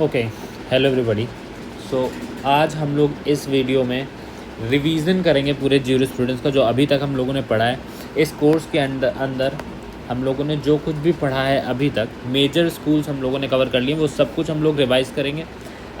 Okay, hello everybody. सो आज हम लोग इस वीडियो में रिवीजन करेंगे पूरे ज्यूरिस्प्रूडेंस का जो अभी तक हम लोगों ने पढ़ा है। इस कोर्स के अंदर हम लोगों ने जो कुछ भी पढ़ा है अभी तक, मेजर स्कूल्स हम लोगों ने कवर कर लिए, वो सब कुछ हम लोग रिवाइज करेंगे।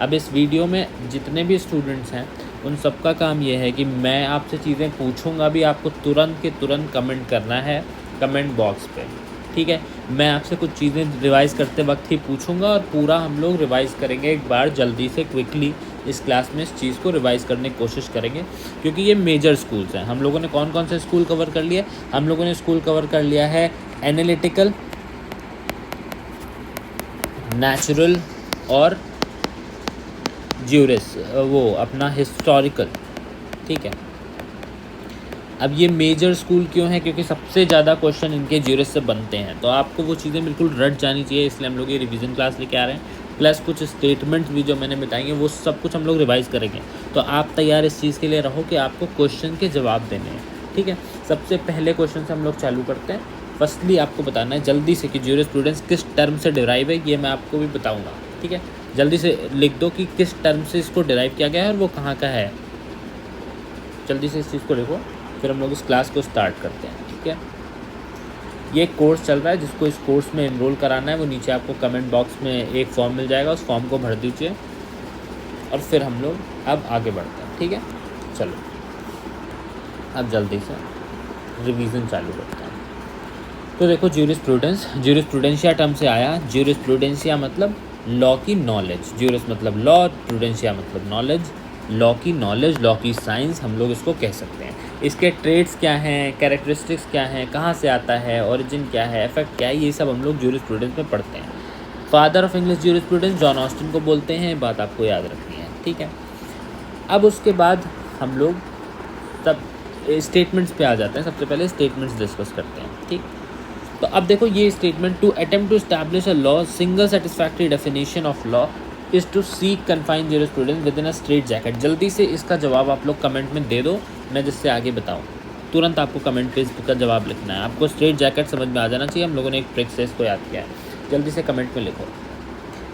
अब इस वीडियो में जितने भी स्टूडेंट्स हैं उन सबका काम ये है कि मैं आपसे चीज़ें पूछूंगा भी, आपको तुरंत के तुरंत कमेंट करना है कमेंट बॉक्स पे, ठीक है। मैं आपसे कुछ चीज़ें रिवाइज़ करते वक्त ही पूछूंगा और पूरा हम लोग रिवाइज़ करेंगे एक बार जल्दी से क्विकली। इस क्लास में इस चीज़ को रिवाइज़ करने की कोशिश करेंगे क्योंकि ये मेजर स्कूल्स हैं। हम लोगों ने कौन कौन से स्कूल कवर कर लिए? हम लोगों ने स्कूल कवर कर लिया है एनालिटिकल, नेचुरल और ज्यूरिस, वो अपना हिस्टोरिकल, ठीक है। अब ये मेजर स्कूल क्यों है? क्योंकि सबसे ज़्यादा क्वेश्चन इनके ज्यूरिस से बनते हैं, तो आपको वो चीज़ें बिल्कुल रट जानी चाहिए, इसलिए हम लोग ये रिवीजन क्लास लेके आ रहे हैं। प्लस कुछ स्टेटमेंट्स भी जो मैंने बताएंगे वो सब कुछ हम लोग रिवाइज़ करेंगे। तो आप तैयार इस चीज़ के लिए रहो कि आपको क्वेश्चन के जवाब देने हैं, ठीक है। सबसे पहले क्वेश्चन से हम लोग चालू करते हैं। फर्स्टली आपको बताना है जल्दी से कि ज्यूरिस्प्रूडेंस किस टर्म से डिराइव है, ये मैं आपको भी बताऊँगा, ठीक है। जल्दी से लिख दो कि किस टर्म से इसको डिराइव किया गया है और वो कहाँ का है। जल्दी से इस चीज़ को लिखो, फिर हम लोग इस क्लास को स्टार्ट करते हैं, ठीक है। ये कोर्स चल रहा है, जिसको इस कोर्स में एनरोल कराना है वो नीचे आपको कमेंट बॉक्स में एक फॉर्म मिल जाएगा, उस फॉर्म को भर दीजिए और फिर हम लोग अब आगे बढ़ते हैं, ठीक है। चलो अब जल्दी से रिवीजन चालू करते हैं। तो देखो, ज्यूरिस्प्रूडेंशिया टर्म से आया। ज्यूरिस्प्रूडेंशिया मतलब लॉ की नॉलेज, ज्यूरिस मतलब लॉ, प्रूडेंशिया मतलब नॉलेज, लॉ की नॉलेज, लॉ की साइंस हम लोग इसको कह सकते हैं। इसके ट्रेड्स क्या हैं, कैरेक्टरिस्टिक्स क्या हैं, कहाँ से आता है, ओरिजिन क्या है, इफेक्ट क्या है, ये सब हम लोग ज्यूरिस्प्रूडेंस में पढ़ते हैं। Father of English jurisprudence John Austin को बोलते हैं, बात आपको याद रखनी है, ठीक है। अब उसके बाद हम लोग सब स्टेटमेंट्स पे आ जाते हैं। सबसे पहले स्टेटमेंट्स डिस्कस करते हैं, ठीक। तो अब देखो, ये statement, to attempt to establish a law single satisfactory definition of law is to seek confine jurisprudence within a strait jacket. जल्दी से इसका जवाब आप लोग कमेंट में दे दो, मैं जिससे आगे बताऊँ। तुरंत आपको कमेंट पे इसका जवाब लिखना है। आपको स्ट्रेट जैकेट समझ में आ जाना चाहिए, हम लोगों ने एक ट्रिक से इसको याद किया है। जल्दी से कमेंट में लिखो।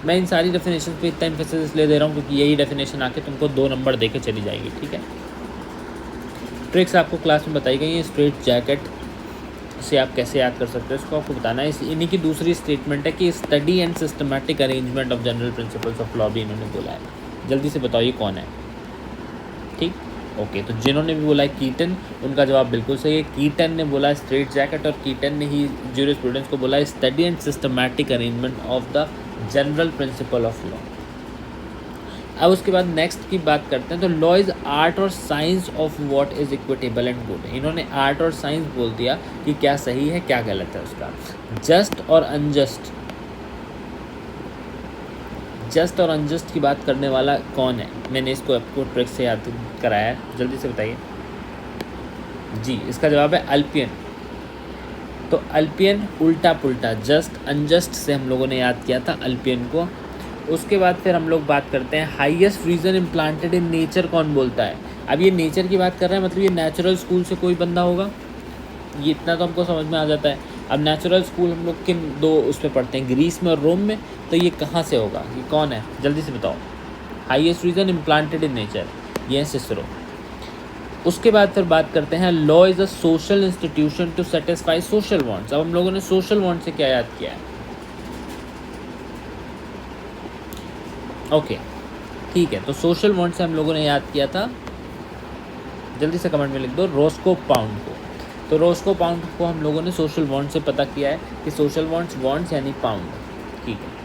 मैं इन सारी डेफिनेशन पे इतना एम्फेसिस इसलिए दे रहा हूँ क्योंकि यही डेफिनेशन आके तुमको 2 नंबर दे के चली जाएगी, ठीक है। ट्रिक्स आपको क्लास में बताई गई है। स्ट्रेट जैकेट से आप कैसे याद कर सकते हो इसको आपको बताना है। इन्हीं की दूसरी स्टेटमेंट है कि study and systematic arrangement of general principles of law भी इन्होंने बोला है। जल्दी से बताओ ये कौन है, ठीक। ओके, तो जिन्होंने भी बोला है कीटन, उनका जवाब बिल्कुल सही है। कीटन ने बोला स्ट्रेट जैकेट और कीटन ने ही ज्यूरिस्प्रूडेंस को बोला study and systematic arrangement of the general principle of law. अब उसके बाद नेक्स्ट की बात करते हैं। तो लॉ इज़ आर्ट और science of what is equitable and good. इन्होंने आर्ट और साइंस बोल दिया कि क्या सही है क्या गलत है उसका। जस्ट और अनजस्ट, जस्ट और अनजस्ट की बात करने वाला कौन है? मैंने इसको आपको ट्रिक से याद कराया है, जल्दी से बताइए जी। इसका जवाब है अल्पियन। तो अल्पियन उल्टा पुल्टा, जस्ट अनजस्ट से हम लोगों ने याद किया था अल्पियन को। उसके बाद फिर हम लोग बात करते हैं highest reason implanted in nature कौन बोलता है। अब ये नेचर की बात कर रहे हैं, मतलब ये नेचुरल स्कूल से कोई बंदा होगा, ये इतना तो हमको समझ में आ जाता है। अब नेचुरल स्कूल हम लोग किन 2 उस पर पढ़ते हैं, ग्रीस में और रोम में, तो ये कहाँ से होगा, ये कौन है? जल्दी से बताओ। Highest reason implanted in nature, ये है सिसरो। उसके बाद फिर बात करते हैं law is a social institution to satisfy social wants. अब हम लोगों ने सोशल वांट से क्या याद किया है? ओके, ठीक है। तो सोशल वांट से हम लोगों ने याद किया था, जल्दी से कमेंट में लिख दो, रोस्को पाउंड को। तो रोस्को पाउंड को हम लोगों ने सोशल वांट से पता किया है कि सोशल वांट्स यानी पाउंड, ठीक है।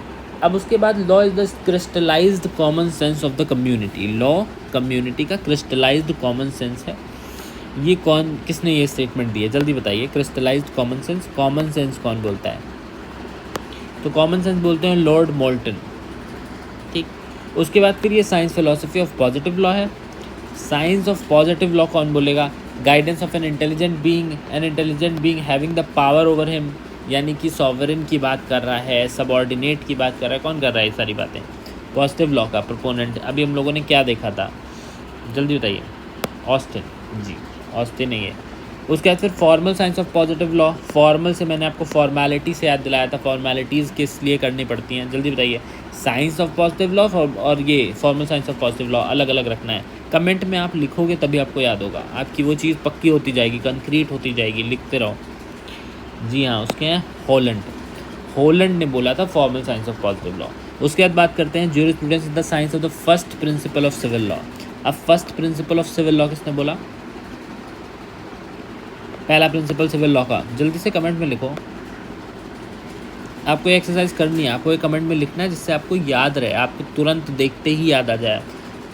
अब उसके बाद law is the crystallised common sense of the community. Law community का क्रिस्टलाइज्ड कॉमन सेंस है। ये कौन, किसने ये स्टेटमेंट दी है? जल्दी बताइए। क्रिस्टलाइज्ड कॉमन सेंस कौन बोलता है? तो कॉमन सेंस बोलते हैं लॉर्ड मोल्टन, ठीक। उसके बाद फिर ये science philosophy of positive law है। साइंस ऑफ पॉजिटिव लॉ कौन बोलेगा? Guidance of an intelligent being having the power over him, यानी कि सॉवरेन की बात कर रहा है, सबऑर्डिनेट की बात कर रहा है। कौन कर रहा है ये सारी बातें? पॉजिटिव लॉ का प्रोपोनेंट। अभी हम लोगों ने क्या देखा था, जल्दी बताइए। ऑस्टिन, जी ऑस्टिन है ये। उसके बाद फिर formal science of positive law. Formal से मैंने आपको फॉर्मेलिटी से याद दिलाया था, फॉर्मेलिटीज़ किस लिए करनी पड़ती हैं, जल्दी बताइए। साइंस ऑफ पॉजिटिव लॉ और ये formal science of positive law अलग अलग रखना है। कमेंट में आप लिखोगे तभी आपको याद होगा, आपकी वो चीज़ पक्की होती जाएगी, कंक्रीट होती जाएगी, लिखते रहो। जी हाँ, उसके हैं हॉलैंड ने बोला था formal science of positive law. उसके बाद बात करते हैं jurisprudence is the science of the first principle of civil law. अब first principle of civil law किसने बोला? पहला प्रिंसिपल सिविल लॉ का, जल्दी से कमेंट में लिखो। आपको ये एक्सरसाइज करनी है, आपको ये कमेंट में लिखना है जिससे आपको याद रहे, आपको तुरंत देखते ही याद आ जाए।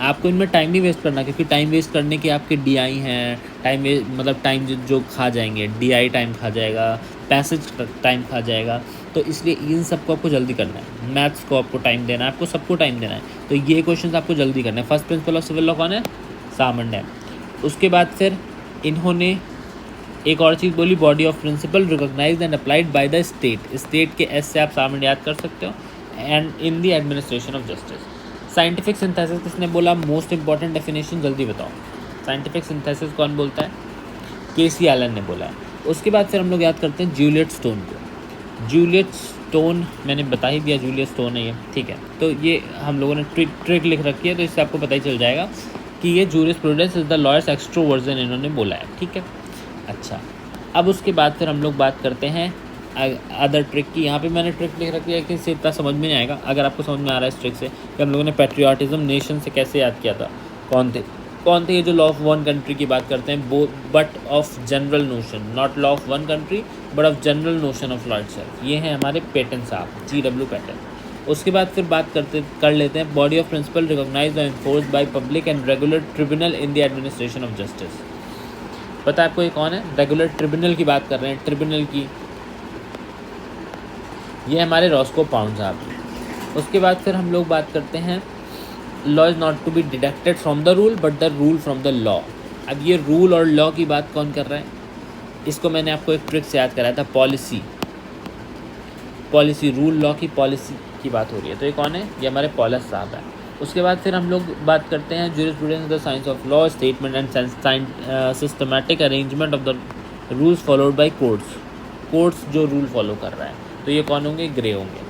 आपको इनमें टाइम नहीं वेस्ट करना, क्योंकि टाइम वेस्ट करने के आपके DI हैं, टाइम जो खा जाएंगे, DI टाइम खा जाएगा, पैसेज टाइम खा जाएगा। तो इसलिए इन सबको आपको जल्दी करना है। मैथ्स को आपको टाइम देना है, आपको सबको टाइम देना है। तो ये क्वेश्चन आपको जल्दी करना है। First principle of civil law कौन है? सामंड है। उसके बाद फिर इन्होंने एक और चीज़ बोली, body of principle recognised and applied by the state. State के एस से आप सामंड याद कर सकते हो। And in the administration of justice. Scientific synthesis किसने बोला? मोस्ट इंपॉर्टेंट डेफिनेशन जल्दी बताओ। साइंटिफिक सिंथेसिस कौन बोलता है? KC एलन ने बोला है। उसके बाद फिर हम लोग याद करते हैं जूलियट स्टोन को। जूलियट स्टोन मैंने बता ही दिया, जूलियट स्टोन है ये, ठीक है। तो ये हम लोगों ने ट्रिक लिख रखी है, तो इससे आपको पता ही चल जाएगा कि ये jurisprudence is the lawyers extroversion इन्होंने बोला है, ठीक है। अच्छा, अब उसके बाद फिर हम लोग बात करते हैं अदर ट्रिक की। यहाँ पे मैंने ट्रिक लिख रखी है कि इससे इतना समझ में नहीं आएगा। अगर आपको समझ में आ रहा है इस ट्रिक से कि हम लोगों ने पैट्रियाटिज्म नेशन से कैसे याद किया था, कौन थे ये जो लॉ ऑफ वन कंट्री की बात करते हैं, but of general notion, not law of one country but of general notion of law itself. ये हैं हमारे पैटर्न साहब, GW पैटर्न। उसके बाद फिर बात कर लेते हैं बॉडी ऑफ प्रिंसिपल रिकॉग्नाइज्ड और enforced by public and regular tribunal in the administration of justice. पता है आपको ये कौन है? रेगुलर ट्रिब्यूनल की बात कर रहे हैं, ट्रिब्यूनल की। ये हमारे रॉस्को पाउंड साहब। उसके बाद फिर हम लोग बात करते हैं law is not to be deducted from the rule but the rule from the law. अब ये रूल और लॉ की बात कौन कर रहा है? इसको मैंने आपको एक ट्रिक से याद कराया था, पॉलिसी रूल लॉ की पॉलिसी की बात हो रही है। तो ये कौन है? ये हमारे पॉलस साहब है। उसके बाद फिर हम लोग बात करते हैं jurisprudence the science of law, statement and systematic arrangement of the rules followed by courts जो रूल फॉलो कर रहा है। तो ये कौन होंगे? ग्रे होंगे,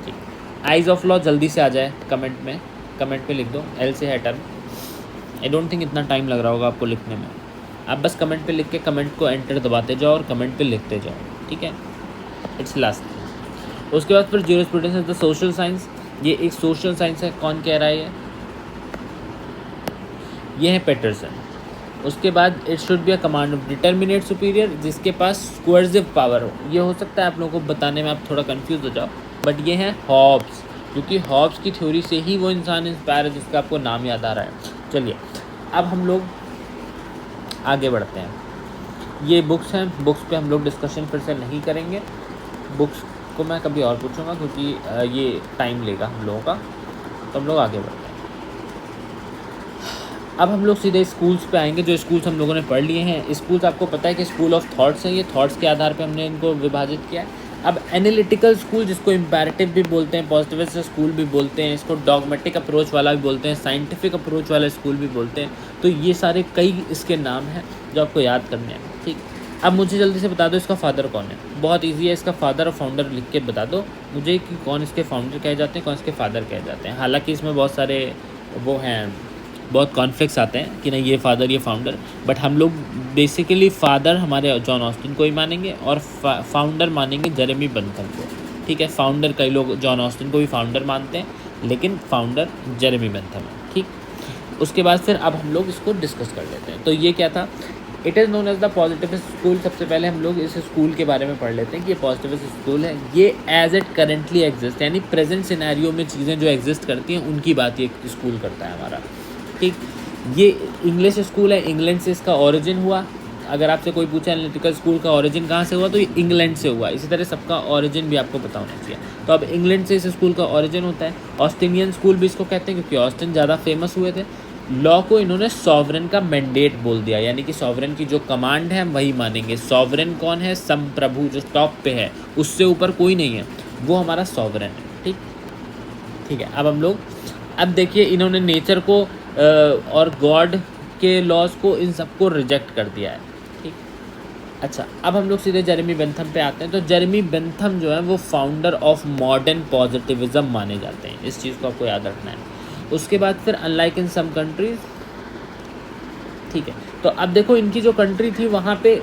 ठीक। आइज ऑफ लॉ जल्दी से आ जाए कमेंट पे लिख दो, L से है टर्म। आई डोंट थिंक इतना टाइम लग रहा होगा आपको लिखने में। आप बस कमेंट पे लिख के कमेंट को एंटर दबाते जाओ और कमेंट पे लिखते जाओ, ठीक है। It's last. उसके बाद फिर jurisprudence is the social science. ये एक सोशल साइंस है, कौन कह रहा है? ये है पैटरसन। उसके बाद it should be a command of determinate superior, जिसके पास कोएर्सिव पावर हो। ये हो सकता है आप लोगों को बताने में आप थोड़ा कंफ्यूज हो जाओ, बट ये है हॉब्स, क्योंकि हॉब्स की थ्योरी से ही वो इंसान इंस्पायर है जिसका आपको नाम याद आ रहा है। चलिए अब हम लोग आगे बढ़ते हैं। ये बुक्स हैं, बुक्स पे हम लोग डिस्कशन फिर से नहीं करेंगे। बुक्स को मैं कभी और पूछूंगा क्योंकि ये टाइम लेगा हम लोगों का। तो हम लोग आगे बढ़ते हैं। अब हम लोग सीधे स्कूल्स पे आएंगे, जो स्कूल्स हम लोगों ने पढ़ लिए हैं। स्कूल्स आपको पता है कि स्कूल ऑफ थॉट्स हैं, ये थॉट्स के आधार पे हमने इनको विभाजित किया है। अब एनालिटिकल स्कूल, जिसको इम्पेरेटिव भी बोलते हैं, पॉजिटिविस्ट स्कूल भी बोलते हैं, इसको डॉगमेटिक अप्रोच वाला भी बोलते हैं, साइंटिफिक अप्रोच वाला स्कूल भी बोलते हैं। तो ये सारे कई इसके नाम हैं जो आपको याद करने हैं, ठीक। अब मुझे जल्दी से बता दो इसका फादर कौन है। बहुत ईजी है, इसका फादर और फाउंडर लिख के बता दो मुझे कि कौन इसके फाउंडर कहे जाते हैं, कौन इसके फादर कहे जाते हैं। हालांकि इसमें बहुत सारे वो हैं, बहुत कॉन्फ्लिक्ट्स आते हैं कि नहीं ये फादर ये फाउंडर, बट हम लोग बेसिकली फादर हमारे जॉन ऑस्टिन को ही मानेंगे और फाउंडर मानेंगे जेरेमी बेंथम को, ठीक है। फाउंडर कई लोग जॉन ऑस्टिन को भी फाउंडर मानते हैं, लेकिन फाउंडर जेरेमी बेंथम है, ठीक। उसके बाद फिर अब हम लोग इसको डिस्कस कर लेते हैं। तो ये क्या था? It is known as the positivist school. सबसे पहले हम लोग इस स्कूल के बारे में पढ़ लेते हैं कि ये पॉजिटिविस्ट स्कूल है। ये एज इट करेंटली एग्जिस्ट, यानी प्रेजेंट सिनेरियो में चीज़ें जो एग्जिस्ट करती हैं उनकी बात ये स्कूल करता है हमारा, ठीक। ये इंग्लिश स्कूल है, इंग्लैंड से इसका ओरिजिन हुआ। अगर आपसे कोई पूछे एनालिटिकल स्कूल का ओरिजिन कहाँ से हुआ, तो ये इंग्लैंड से हुआ। इसी तरह सबका ओरिजिन भी आपको पता होना चाहिए। तो अब इंग्लैंड से इस स्कूल का ओरिजिन होता है। ऑस्टिनियन स्कूल भी इसको कहते हैं क्योंकि ऑस्टिन ज़्यादा फेमस हुए थे। लॉ को इन्होंने सॉवरेन का मैंडेट बोल दिया, यानी कि सॉवरेन की जो कमांड है हम वही मानेंगे। सॉवरेन कौन है? संप्रभु, जो टॉप पे है, उससे ऊपर कोई नहीं है, वो हमारा सॉवरेन है, ठीक। ठीक है, अब हम लोग अब देखिए इन्होंने नेचर को और गॉड के लॉज को, इन सबको रिजेक्ट कर दिया है, ठीक। अच्छा, अब हम लोग सीधे जेरेमी बेंथम पे आते हैं। तो जेरेमी बेंथम जो है वो फाउंडर ऑफ मॉडर्न पॉजिटिविज्म माने जाते हैं, इस चीज़ को आपको याद रखना है। उसके बाद फिर अनलाइक इन सम कंट्रीज, ठीक है। तो अब देखो इनकी जो कंट्री थी वहाँ पे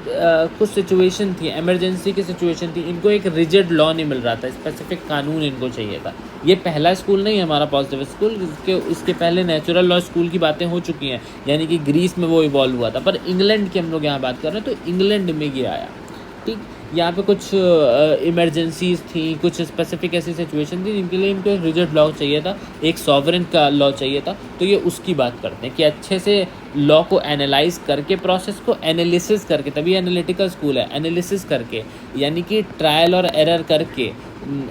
कुछ सिचुएशन थी, इमरजेंसी की सिचुएशन थी, इनको एक रिजिड लॉ नहीं मिल रहा था, स्पेसिफिक कानून इनको चाहिए था। ये पहला स्कूल नहीं है हमारा पॉजिटिव स्कूल, इसके पहले नेचुरल लॉ स्कूल की बातें हो चुकी हैं, यानी कि ग्रीस में वो इवॉल्व हुआ था, पर इंग्लैंड की हम लोग यहाँ बात कर रहे हैं, तो इंग्लैंड में ये आया, ठीक। यहाँ पे कुछ इमरजेंसीज थी, कुछ स्पेसिफिक ऐसी सिचुएशन थी जिनके लिए इनको एक रिजिड लॉ चाहिए था, एक सॉवरेन का लॉ चाहिए था। तो ये उसकी बात करते हैं कि अच्छे से लॉ को एनालाइज करके, प्रोसेस को एनालिसिस करके, तभी एनालिटिकल स्कूल है, एनालिसिस करके यानी कि ट्रायल और एरर करके,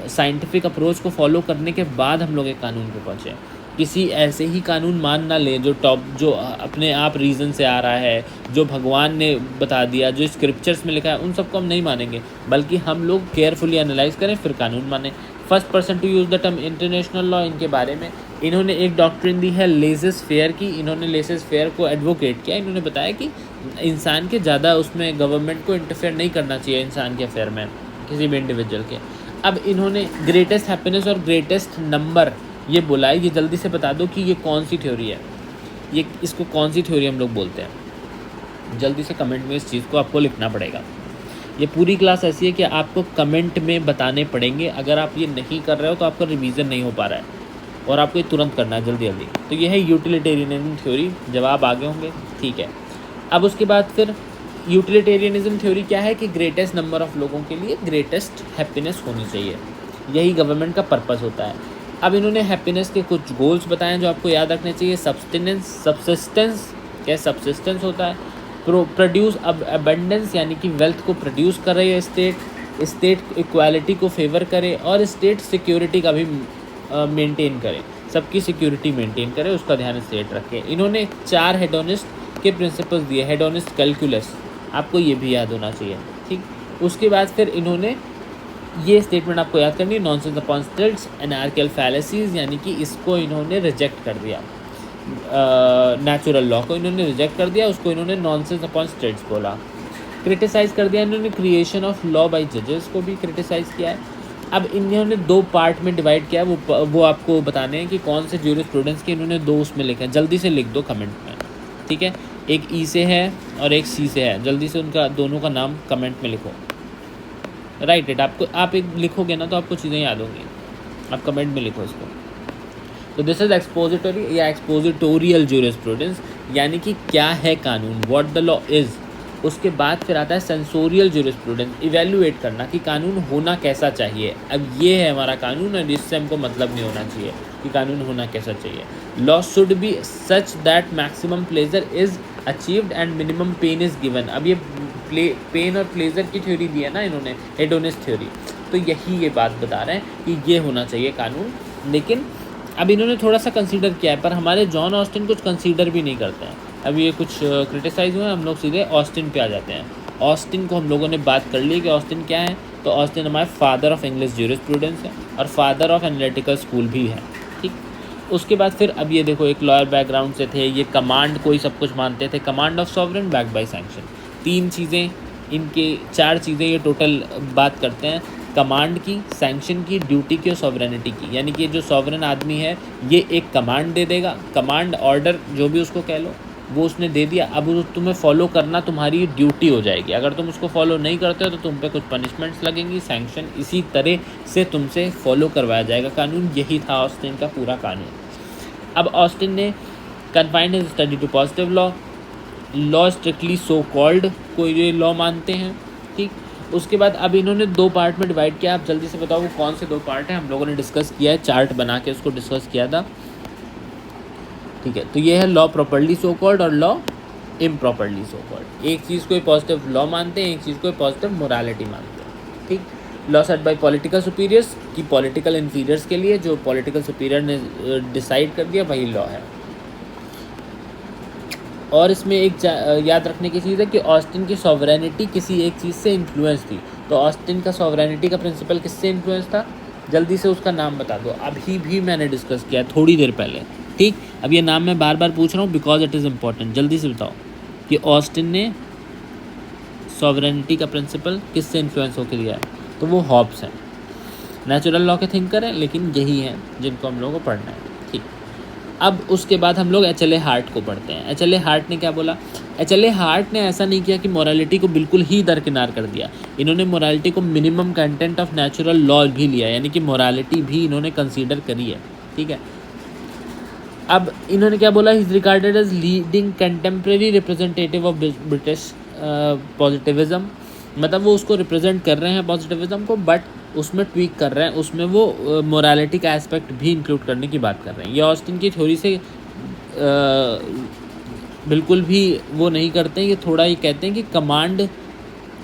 साइंटिफिक अप्रोच को फॉलो करने के बाद हम लोग एक कानून पे पहुँचे। किसी ऐसे ही कानून मान ना लें जो अपने आप रीज़न से आ रहा है, जो भगवान ने बता दिया, जो स्क्रिप्चर्स में लिखा है, उन सबको हम नहीं मानेंगे, बल्कि हम लोग केयरफुली एनालाइज करें फिर कानून माने। First person to use the term international law, इनके बारे में इन्होंने एक डॉक्ट्रिन दी है लेसेस फेयर की। इन्होंने लेसेस फेयर को एडवोकेट किया। इन्होंने बताया कि इंसान के ज़्यादा उसमें गवर्नमेंट को इंटरफेयर नहीं करना चाहिए इंसान के अफेयर में, किसी भी इंडिविजुअल के। अब इन्होंने ग्रेटेस्ट हैप्पीनेस और ग्रेटेस्ट नंबर ये बोला है। ये जल्दी से बता दो कि ये कौन सी थ्योरी है, ये इसको कौन सी थ्योरी हम लोग बोलते हैं। जल्दी से कमेंट में इस चीज़ को आपको लिखना पड़ेगा। ये पूरी क्लास ऐसी है कि आपको कमेंट में बताने पड़ेंगे। अगर आप ये नहीं कर रहे हो तो आपका रिवीजन नहीं हो पा रहा है, और आपको ये तुरंत करना है जल्दी जल्दी। तो ये है यूटिलिटेरियनिज्म थ्योरी। जवाब आगे होंगे, ठीक है। अब उसके बाद फिर यूटिलिटेरियनिज्म थ्योरी क्या है कि ग्रेटेस्ट नंबर ऑफ लोगों के लिए ग्रेटेस्ट हैप्पीनेस होनी चाहिए, यही गवर्नमेंट का पर्पस होता है। अब इन्होंने हैप्पीनेस के कुछ गोल्स बताए जो आपको याद रखने चाहिए। सब्सिस्टेंस, क्या सब्सिस्टेंस होता है? प्रोड्यूस अबंडेंस, यानी कि वेल्थ को प्रोड्यूस कर रही है स्टेट इक्वालिटी को फेवर करे, और स्टेट सिक्योरिटी का भी मेंटेन करे, सबकी सिक्योरिटी मेंटेन करे, उसका ध्यान स्टेट रखे। इन्होंने 4 हेडोनिस्ट के प्रिंसिपल्स दिए। हेडोनिस्ट कैलकुलस, आपको ये भी याद होना चाहिए, ठीक। उसके बाद फिर इन्होंने ये स्टेटमेंट आपको याद करनी है, नॉनसेंस अपॉन स्टिल्ट्स, एनार्कियल फैलेसीज, यानी कि इसको इन्होंने रिजेक्ट कर दिया। नेचुरल लॉ को इन्होंने रिजेक्ट कर दिया, उसको इन्होंने नॉनसेंस अपॉन स्टिल्ट्स बोला। क्रिटिसाइज़ कर दिया इन्होंने क्रिएशन ऑफ लॉ बाय जजेस को भी क्रिटिसाइज़ किया है। अब इन्होंने 2 पार्ट में डिवाइड किया है, वो आपको बताने हैं कि कौन से ज्यूरिस्प्रूडेंस के इन्होंने 2 उसमें लिखे हैं। जल्दी से लिख दो कमेंट में, ठीक है। एक ई से है और एक सी से है। जल्दी से उनका दोनों का नाम कमेंट में लिखो। राइट इट, आप एक लिखोगे ना तो आपको चीज़ें याद होंगी। आप कमेंट में लिखो इसको। तो दिस इज एक्सपोजिटरी या एक्सपोजिटोरियल ज्यूरिस्प्रूडेंस, यानी कि क्या है कानून, व्हाट द लॉ इज़। उसके बाद फिर आता है सेंसोरियल ज्यूरिस्प्रूडेंस, इवैल्यूएट करना कि कानून होना कैसा चाहिए। अब ये है हमारा कानून, और इससे हमको मतलब नहीं होना चाहिए कि कानून होना कैसा चाहिए। Law should be such that maximum pleasure is achieved and minimum pain is given. अब ये पेन और प्लेजर की थ्योरी दी है ना इन्होंने, हेडोनिस्ट थ्योरी, तो यही ये बात बता रहे हैं कि ये होना चाहिए कानून। लेकिन अब इन्होंने थोड़ा सा कंसीडर किया है, पर हमारे जॉन ऑस्टिन कुछ कंसीडर भी नहीं करते हैं। अब ये कुछ क्रिटिसाइज़ हुए, हम लोग सीधे ऑस्टिन पे आ जाते हैं। ऑस्टिन को हम लोगों ने बात कर ली कि ऑस्टिन क्या है। तो ऑस्टिन हमारे फादर ऑफ इंग्लिश ज्यूरिस्प्रूडेंस है और फादर ऑफ एनालिटिकल स्कूल भी है, ठीक। उसके बाद फिर अब ये देखो, एक लॉयर बैकग्राउंड से थे, ये कमांड को ही सब कुछ मानते थे। Command of sovereign backed by sanction, 3 चीज़ें इनके, 4 चीज़ें ये टोटल बात करते हैं। कमांड की, सैंक्शन की, ड्यूटी की और सॉवरेनिटी की, यानी कि जो सॉवरेन आदमी है ये एक कमांड दे देगा, कमांड ऑर्डर जो भी उसको कह लो, वो उसने दे दिया। अब वो तुम्हें फॉलो करना तुम्हारी ड्यूटी हो जाएगी। अगर तुम उसको फॉलो नहीं करते हो तो तुम पे कुछ पनिशमेंट्स लगेंगी, सैंक्शन, इसी तरह से तुमसे फॉलो करवाया जाएगा कानून। यही था ऑस्टिन का पूरा कानून। अब ऑस्टिन ने confined his study to positive law strictly so called को ये लॉ मानते हैं, ठीक। उसके बाद अब इन्होंने 2 पार्ट में डिवाइड किया। आप जल्दी से बताओ वो कौन से 2 पार्ट हैं, हम लोगों ने डिस्कस किया है, चार्ट बना के उसको डिस्कस किया था, ठीक है। तो ये है लॉ प्रॉपर्ली सो कॉल्ड और लॉ इम्प्रॉपर्ली सो कॉल्ड। एक चीज़ को पॉजिटिव लॉ मानते हैं, एक चीज़ को पॉजिटिव मोरालिटी मानते हैं, ठीक। Law set bye political superiors की पॉलिटिकल इन्फीरियर्स के लिए, जो पॉलिटिकल सुपीरियर ने डिसाइड कर दिया वही लॉ है। और इसमें एक याद रखने की चीज़ है कि ऑस्टिन की सॉवरेनिटी किसी एक चीज़ से इन्फ्लुएंस थी। तो ऑस्टिन का सॉवरेनिटी का प्रिंसिपल किससे इन्फ्लुएंस था? जल्दी से उसका नाम बता दो। अभी भी मैंने डिस्कस किया थोड़ी देर पहले, ठीक। अब ये नाम मैं बार बार पूछ रहा हूँ बिकॉज इट इज़ इम्पॉर्टेंट। जल्दी से बताओ कि ऑस्टिन ने सॉवरेनिटी का प्रिंसिपल किससे इन्फ्लुएंस होकर दिया है, तो वो हॉब्स हैं। नेचुरल लॉ के थिंकर हैं, लेकिन यही हैं जिनको हम लोगों को पढ़ना है। ठीक, अब उसके बाद हम लोग HLA हार्ट को पढ़ते हैं। HLA हार्ट ने क्या बोला? HLA हार्ट ने ऐसा नहीं किया कि मोरालिटी को बिल्कुल ही दरकिनार कर दिया। इन्होंने मोरालिटी को minimum content of natural law भी लिया, यानी कि मोरालिटी भी इन्होंने कंसीडर करी है। ठीक है, अब इन्होंने क्या बोला? Is regarded as leading contemporary representative of British positivism, मतलब वो उसको रिप्रेजेंट कर रहे हैं पॉजिटिविज्म को, बट उसमें ट्वीक कर रहे हैं, उसमें वो मोरालिटी का एस्पेक्ट भी इंक्लूड करने की बात कर रहे हैं। ये ऑस्टिन की थ्योरी से बिल्कुल भी वो नहीं करते हैं। ये थोड़ा ये कहते हैं कि कमांड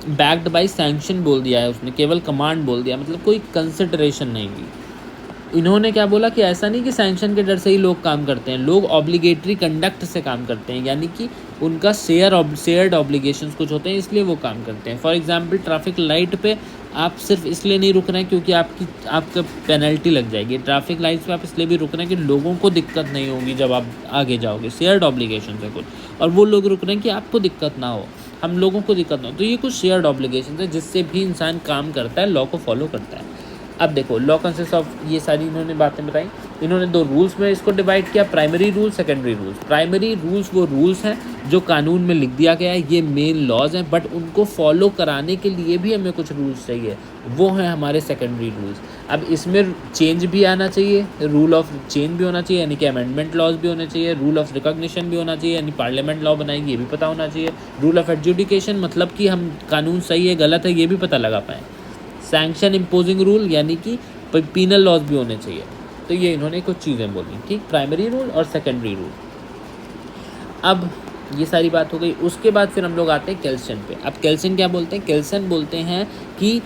बैक्ड बाय सैंक्शन बोल दिया है उसने, केवल कमांड बोल दिया, मतलब कोई कंसिडरेशन नहीं दी। इन्होंने क्या बोला कि ऐसा नहीं कि सैंक्शन के डर से ही लोग काम करते हैं, लोग ऑब्लिगेटरी कंडक्ट से काम करते हैं, यानी कि उनका शेयर्ड ऑब्लिगेशंस कुछ होते हैं, इसलिए वो काम करते हैं। फॉर एग्जांपल ट्रैफिक लाइट पे आप सिर्फ इसलिए नहीं रुक रहे हैं क्योंकि आपका पेनल्टी लग जाएगी। ट्रैफिक लाइट्स पे आप इसलिए भी रुक रहे हैं कि लोगों को दिक्कत नहीं होगी जब आप आगे जाओगे, शेयर्ड ऑब्लिगेशन है कुछ, और वो लोग रुक रहे हैं कि आपको दिक्कत ना हो, हम लोगों को दिक्कत ना हो। तो ये कुछ शेयर्ड ऑब्लिगेशन है जिससे भी इंसान काम करता है, लॉ को फॉलो करता है। अब देखो, लॉ कंसिस्ट ऑफ, ये सारी इन्होंने बातें बताई। इन्होंने 2 रूल्स में इसको डिवाइड किया, primary rule, secondary rules. Primary rules वो रूल्स हैं जो कानून में लिख दिया गया है, ये मेन लॉज हैं, बट उनको फॉलो कराने के लिए भी हमें कुछ रूल्स चाहिए, वो हैं हमारे सेकेंडरी रूल्स। अब इसमें चेंज भी आना चाहिए, रूल ऑफ चेंज भी होना चाहिए, यानी कि अमेंडमेंट लॉज भी होने चाहिए, रूल ऑफ रिकॉग्निशन भी होना चाहिए, यानी पार्लियामेंट लॉ बनाएगी ये भी पता होना चाहिए, रूल ऑफ एडजुडिकेशन, मतलब कि हम कानून सही है गलत है ये भी पता लगा पाएँ, सैंक्शन इम्पोजिंग रूल, यानी कि पीनल लॉज भी होने चाहिए। तो ये इन्होंने कुछ चीज़ें बोली, ठीक, प्राइमरी रूल और सेकेंडरी रूल। अब ये सारी बात हो गई। उसके बाद फिर हम लोग आते हैं केल्सन पे। अब केल्सन क्या बोलते हैं? केल्सन बोलते हैं कि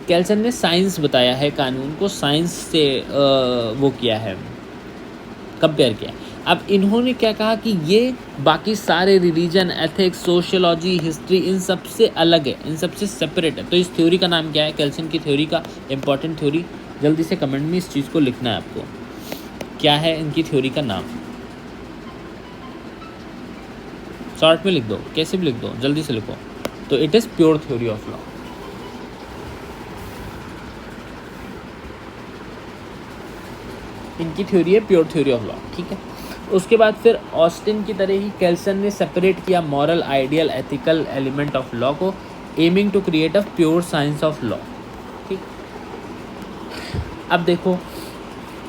केल्सन ने साइंस बताया है, कानून को साइंस से वो किया है, कंपेयर किया। अब इन्होंने क्या कहा कि ये बाकी सारे रिलीजन, एथिक्स, सोशियोलॉजी, हिस्ट्री, इन सब से अलग है, इन सब से सेपरेट है। तो इस थ्योरी का नाम क्या है? केल्सन की थ्योरी का इंपॉर्टेंट थ्योरी, जल्दी से कमेंट में इस चीज़ को लिखना है आपको, क्या है इनकी थ्योरी का नाम, शॉर्ट में लिख दो, कैसे भी लिख दो, जल्दी से लिखो। तो it is pure theory of law. इनकी थ्योरी है प्योर थ्योरी ऑफ लॉ, ठीक है। उसके बाद फिर ऑस्टिन की तरह ही केल्सन ने सेपरेट किया moral, ideal, ethical element of law को, aiming to create a pure science of law, ठीक। अब देखो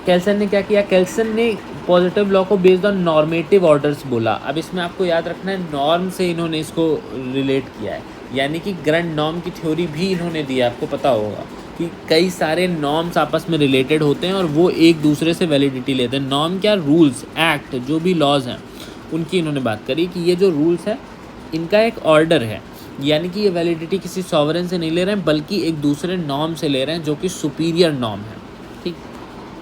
केल्सन ने क्या किया? केल्सन ने पॉजिटिव लॉ को बेस्ड ऑन नॉर्मेटिव ऑर्डर्स बोला। अब इसमें आपको याद रखना है, नॉर्म से इन्होंने इसको रिलेट किया है, यानी कि ग्रैंड नॉर्म की थ्योरी भी इन्होंने दी है। आपको पता होगा कि कई सारे नॉर्म्स आपस में रिलेटेड होते हैं और वो एक दूसरे से वैलिडिटी लेते हैं। नॉर्म क्या? रूल्स, एक्ट, जो भी लॉज हैं उनकी इन्होंने बात करी कि ये जो रूल्स है इनका एक ऑर्डर है, यानी कि ये वैलिडिटी किसी सॉवरेन से नहीं ले रहे हैं बल्कि एक दूसरे नॉर्म से ले रहे हैं जो कि सुपीरियर नॉर्म है, ठीक।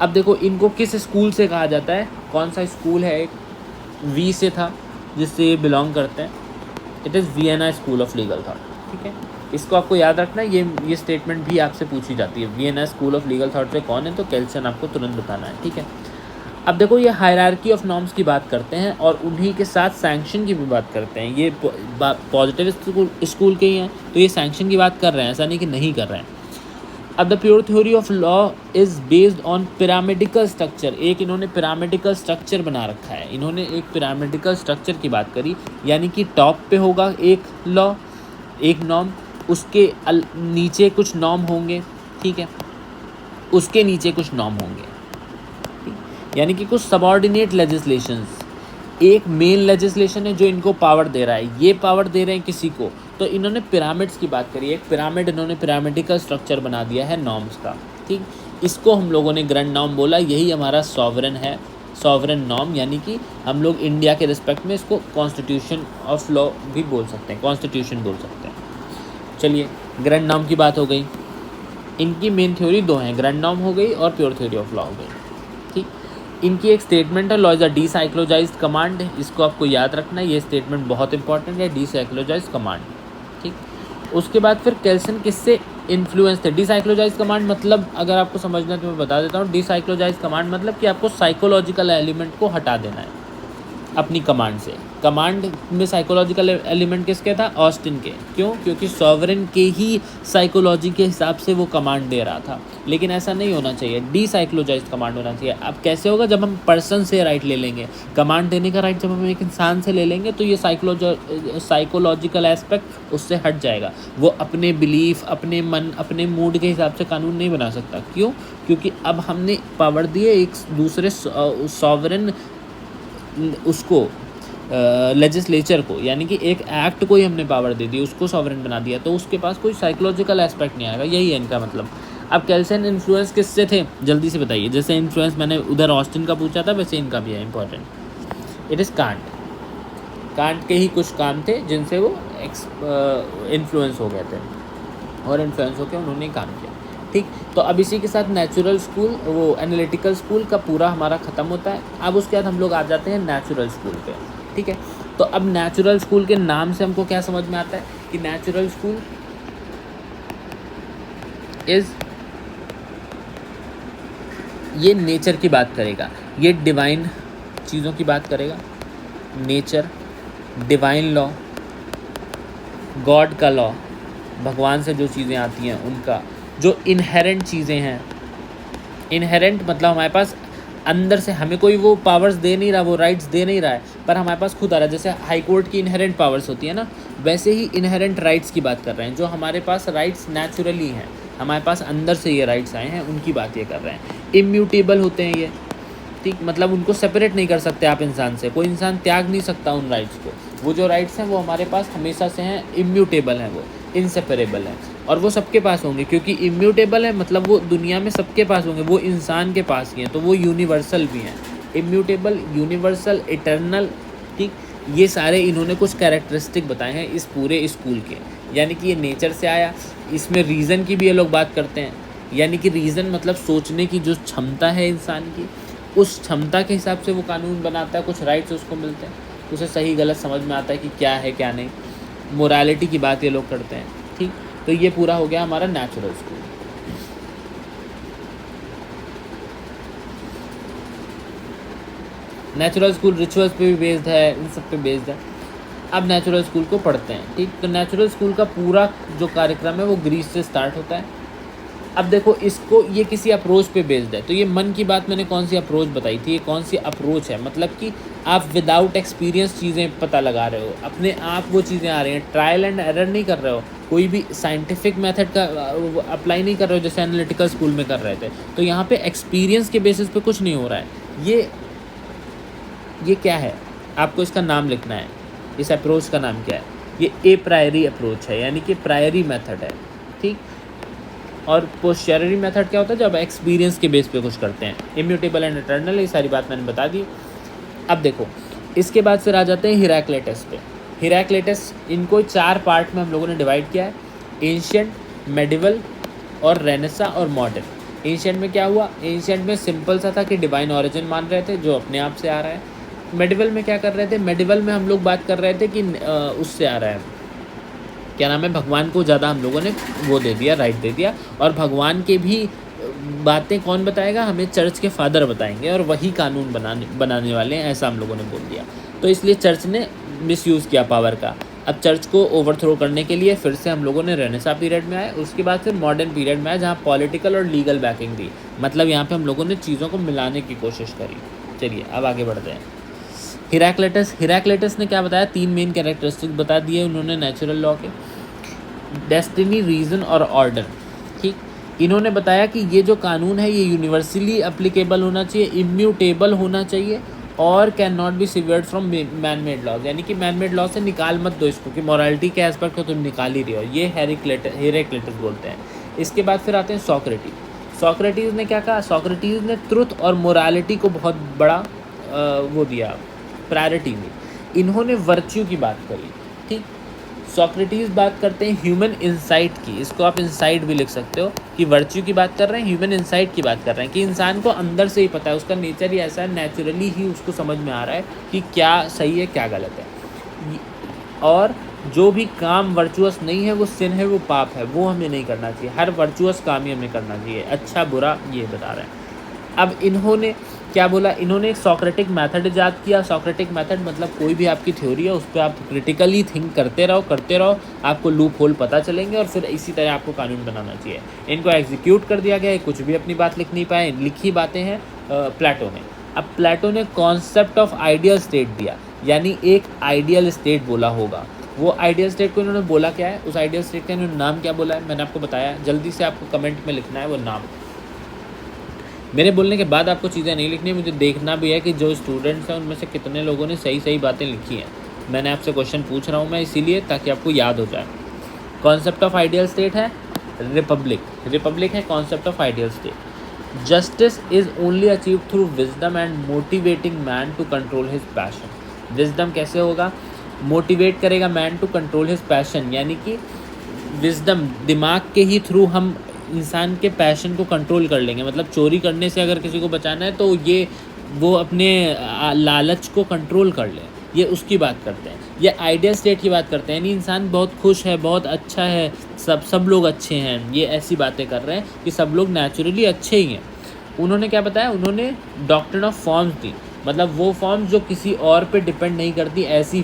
अब देखो इनको किस स्कूल से कहा जाता है, कौन सा स्कूल है? एक वी से था जिससे ये बिलोंग करते हैं, it is Vienna school of legal thought, ठीक है। इसको आपको याद रखना है, ये स्टेटमेंट भी आपसे पूछी जाती है, Vienna school of legal thought से कौन है, तो केल्सन आपको तुरंत बताना है, ठीक है। अब देखो ये हायरार्की ऑफ नॉर्म्स की बात करते हैं और उन्हीं के साथ सैंक्शन की भी बात करते हैं। ये पॉजिटिव स्कूल के ही हैं तो ये सैंक्शन की बात कर रहे हैं, ऐसा नहीं कि नहीं कर रहे हैं। अब the pure theory of law is based on pyramidical structure. एक इन्होंने पिरामिडिकल स्ट्रक्चर बना रखा है, इन्होंने एक पिरामिडिकल स्ट्रक्चर की बात करी, यानी कि टॉप पे होगा एक लॉ, एक नॉर्म, उसके नीचे कुछ नॉर्म होंगे, ठीक है, उसके नीचे कुछ नॉर्म होंगे, यानी कि कुछ सबऑर्डिनेट लेजिस्लेशंस। एक मेन लेजिस्लेशन है जो इनको पावर दे रहा है, ये पावर दे रहे हैं किसी को, तो इन्होंने पिरामिड्स की बात करी। एक पिरामिड इन्होंने पिरामिडिकल स्ट्रक्चर बना दिया है नॉर्म्स का, ठीक। इसको हम लोगों ने ग्रैंड नॉर्म बोला, यही हमारा सॉवरेन है, सॉवरेन नॉर्म, यानी कि हम लोग इंडिया के रिस्पेक्ट में इसको कॉन्स्टिट्यूशन ऑफ लॉ भी बोल सकते हैं, कॉन्स्टिट्यूशन बोल सकते हैं। चलिए ग्रैंड नॉर्म की बात हो गई। इनकी मेन थ्योरी 2 हैं, ग्रैंड नॉर्म हो गई और प्योर थ्योरी ऑफ लॉ हो गई, ठीक। इनकी एक स्टेटमेंट है, लॉ इज़ अ डीसाइक्लोजाइज्ड कमांड, इसको आपको याद रखना है, ये स्टेटमेंट बहुत इंपॉर्टेंट है, डीसाइक्लोजाइज्ड कमांड, ठीक। उसके बाद फिर केल्सन किससे इन्फ्लुएंस थे? डीसाइक्लोजाइज्ड कमांड मतलब अगर आपको समझना है तो मैं बता देता हूँ। डीसाइक्लोजाइज्ड कमांड मतलब कि आपको साइकोलॉजिकल एलिमेंट को हटा देना है अपनी कमांड से, कमांड में साइकोलॉजिकल एलिमेंट किसके था? ऑस्टिन के। क्यों? क्योंकि सॉवरेन के ही साइकोलॉजी के हिसाब से वो कमांड दे रहा था। लेकिन ऐसा नहीं होना चाहिए, डीसाइकोलॉजाइज्ड कमांड होना चाहिए। अब कैसे होगा? जब हम पर्सन से राइट ले लेंगे, कमांड देने का राइट जब हम एक इंसान से ले लेंगे तो ये साइकोलॉजिकल एस्पेक्ट उससे हट जाएगा। वो अपने बिलीफ, अपने मन, अपने मूड के हिसाब से कानून नहीं बना सकता। क्यों? क्योंकि अब हमने पावर दी है एक दूसरे सॉवरेन उसको, लेजिस्लेचर को, यानी कि एक एक्ट को ही हमने पावर दे दी, उसको सॉवरेन बना दिया, तो उसके पास कोई साइकोलॉजिकल एस्पेक्ट नहीं आएगा। यही है इनका मतलब। अब केल्सन इन्फ्लुएंस किससे थे? जल्दी से बताइए। जैसे इन्फ्लुएंस मैंने उधर ऑस्टिन का पूछा था, वैसे इनका भी है important. It is can't. Can't के ही कुछ काम थे जिनसे वो इन्फ्लुएंस हो गए थे, और इन्फ्लुएंस होकर उन्होंने काम किया। ठीक, तो अब इसी के साथ नेचुरल स्कूल, वो एनालिटिकल स्कूल का पूरा हमारा ख़त्म होता है। अब उसके बाद हम लोग आ जाते हैं नेचुरल स्कूल पे। ठीक है, तो अब नेचुरल स्कूल के नाम से हमको क्या समझ में आता है कि नेचुरल स्कूल ये नेचर की बात करेगा, ये डिवाइन चीज़ों की बात करेगा। नेचर, डिवाइन लॉ, गॉड का लॉ, भगवान से जो चीज़ें आती हैं उनका, जो इनहेरेंट चीज़ें हैं। इनहेरेंट मतलब हमारे पास अंदर से, हमें कोई वो पावर्स दे नहीं रहा, वो राइट्स दे नहीं रहा है, पर हमारे पास खुद आ रहा है। जैसे हाई कोर्ट की इनहेरेंट पावर्स होती है ना, वैसे ही इनहेरेंट राइट्स की बात कर रहे हैं। जो हमारे पास राइट्स नेचुरली हैं, हमारे पास अंदर से ये राइट्स आए हैं, उनकी बात ये कर रहे हैं। इम्यूटेबल होते हैं ये। ठीक, मतलब उनको सेपरेट नहीं कर सकते आप इंसान से, कोई इंसान त्याग नहीं सकता उन राइट्स को। वो जो राइट्स हैं वो हमारे पास हमेशा से हैं, इम्यूटेबल हैं, वो इनसेपरेबल हैं, और वो सबके पास होंगे। क्योंकि इम्यूटेबल है मतलब वो दुनिया में सबके पास होंगे, वो इंसान के पास ही हैं, तो वो यूनिवर्सल भी हैं। Immutable, universal, eternal. ठीक, ये सारे इन्होंने कुछ कैरेक्टरिस्टिक बताए हैं इस पूरे स्कूल के। यानी कि ये नेचर से आया। इसमें रीज़न की भी ये लोग बात करते हैं, यानी कि रीज़न मतलब सोचने की जो क्षमता है इंसान की, उस क्षमता के हिसाब से वो कानून बनाता है। कुछ राइट्स उसको मिलते हैं, उसे सही गलत समझ में आता है कि क्या है क्या नहीं। मोरालिटी की बात ये लोग करते हैं। ठीक, तो ये पूरा हो गया हमारा natural school. Natural school rituals पे भी बेस्ड है, इन सब पे बेस्ड है। अब नेचुरल स्कूल को पढ़ते हैं। ठीक, तो नेचुरल स्कूल का पूरा जो कार्यक्रम है वो ग्रीस से स्टार्ट होता है। अब देखो, इसको ये किसी अप्रोच पे बेस्ड है। तो ये मन की बात मैंने कौन सी अप्रोच बताई थी, ये कौन सी अप्रोच है, मतलब कि आप विदाउट एक्सपीरियंस चीज़ें पता लगा रहे हो, अपने आप वो चीज़ें आ रही हैं, ट्रायल एंड एरर नहीं कर रहे हो, कोई भी साइंटिफिक मेथड का अप्लाई नहीं कर रहे हो जैसे एनालिटिकल स्कूल में कर रहे थे। तो यहाँ पे एक्सपीरियंस के बेसिस पे कुछ नहीं हो रहा है। ये क्या है, आपको इसका नाम लिखना है। इस अप्रोच का नाम क्या है? ये ए प्रायरी अप्रोच है, यानी कि प्रायरी मेथड है। ठीक, और पोस्टेरियरी मेथड क्या होता है? जब एक्सपीरियंस के बेस पे कुछ करते हैं। इम्यूटेबल एंड इटर्नल, ये सारी बात मैंने बता दी। अब देखो, इसके बाद फिर आ जाते हैं हिराक्लेटस पे। हिराक्लेटस, इनको 4 पार्ट में हम लोगों ने डिवाइड किया है, एंशिएंट, मेडिवल और रेनेसा और मॉडर्न। एंशिएंट में क्या हुआ? एंशिएंट में सिंपल सा था कि डिवाइन ऑरिजिन मान रहे थे, जो अपने आप से आ रहा है। मेडिवल में क्या कर रहे थे? मेडिवल में हम लोग बात कर रहे थे कि उससे आ रहा है, क्या नाम है, भगवान को ज़्यादा हम लोगों ने वो दे दिया, राइट दे दिया। और भगवान के भी बातें कौन बताएगा? हमें चर्च के फादर बताएंगे, और वही कानून बनाने वाले हैं, ऐसा हम लोगों ने बोल दिया। तो इसलिए चर्च ने मिसयूज़ किया पावर का। अब चर्च को ओवरथ्रो करने के लिए फिर से हम लोगों ने रेनेसा पीरियड में आए, उसके बाद फिर मॉडर्न पीरियड में आए, जहाँ पॉलिटिकल और लीगल बैकिंग दी। मतलब यहाँ पे हम लोगों ने चीज़ों को मिलाने की कोशिश करी। चलिए अब आगे बढ़ते हैं। हिराक्लेटस ने क्या बताया? 3 मेन कैरेक्टरिस्टिक बता दिए उन्होंने नेचुरल लॉ के, डेस्टिनी, रीज़न और ऑर्डर। ठीक, इन्होंने बताया कि ये जो कानून है ये यूनिवर्सली एप्लीकेबल होना चाहिए, इम्यूटेबल होना चाहिए, और can not be severed from man made laws. यानी कि मैन मेड लॉ से निकाल मत दो इसको, कि मॉरलिटी के एस्पेक्ट को तुम निकाल ही रहे हो। ये हिराक्लेटस बोलते हैं। इसके बाद फिर आते हैं सोक्रेटिस। सोक्रेटिस ने क्या कहा? सोक्रेटिस ने ट्रुथ और मोरालिटी को बहुत बड़ा वो दिया, प्रायोरिटी दी। इन्होंने वर्च्यू की बात करी। ठीक, सोक्रेटिस बात करते हैं ह्यूमन इंसाइट की, इसको आप इंसाइट भी लिख सकते हो, कि वर्च्यू की बात कर रहे हैं, ह्यूमन इंसाइट की बात कर रहे हैं, कि इंसान को अंदर से ही पता है, उसका नेचर ही ऐसा है, नेचुरली ही उसको समझ में आ रहा है कि क्या सही है क्या गलत है। और जो भी काम वर्चुअस नहीं है वो सिन है, वो पाप है, वो हमें नहीं करना चाहिए। हर वर्चुअस काम ही हमें करना चाहिए, अच्छा बुरा ये बता रहे हैं। अब इन्होंने क्या बोला इन्होंने, एक सॉक्रेटिक मेथड इजाद किया। सॉक्रेटिक मेथड मतलब कोई भी आपकी थ्योरी है उस पर आप क्रिटिकली थिंक करते रहो, आपको लूप होल पता चलेंगे और फिर इसी तरह आपको कानून बनाना चाहिए। इनको एग्जीक्यूट कर दिया गया, कुछ भी अपनी बात लिख नहीं पाए, लिखी बातें हैं प्लेटो ने। अब प्लेटो ने कॉन्सेप्ट ऑफ आइडियल स्टेट दिया, यानी एक आइडियल स्टेट बोला होगा। वो आइडियल स्टेट को इन्होंने बोला क्या है, उस आइडियल स्टेट का इन्होंने नाम क्या बोला है मैंने आपको बताया, जल्दी से आपको कमेंट में लिखना है वो नाम। मेरे बोलने के बाद आपको चीज़ें नहीं लिखनी, मुझे देखना भी है कि जो स्टूडेंट्स हैं उनमें से कितने लोगों ने सही सही बातें लिखी हैं। मैंने आपसे क्वेश्चन पूछ रहा हूँ मैं इसीलिए ताकि आपको याद हो जाए। कॉन्सेप्ट ऑफ आइडियल स्टेट है रिपब्लिक है concept of ideal state. Justice is only achieve through wisdom and motivating man to control his passion. Wisdom कैसे होगा, मोटिवेट करेगा man to control his passion, यानी कि विजडम दिमाग के ही थ्रू हम इंसान के पैशन को कंट्रोल कर लेंगे। मतलब चोरी करने से अगर किसी को बचाना है तो वो अपने लालच को कंट्रोल कर ले, ये उसकी बात करते हैं। ये आइडियल स्टेट की बात करते हैं, यानी इंसान बहुत खुश है, बहुत अच्छा है, सब लोग अच्छे हैं, ये ऐसी बातें कर रहे हैं कि सब लोग नेचुरली अच्छे ही हैं। उन्होंने क्या बताया, उन्होंने डॉक्ट्रिन ऑफ फॉर्म्स दी, मतलब वो फॉर्म्स जो किसी और पे डिपेंड नहीं करती, ऐसी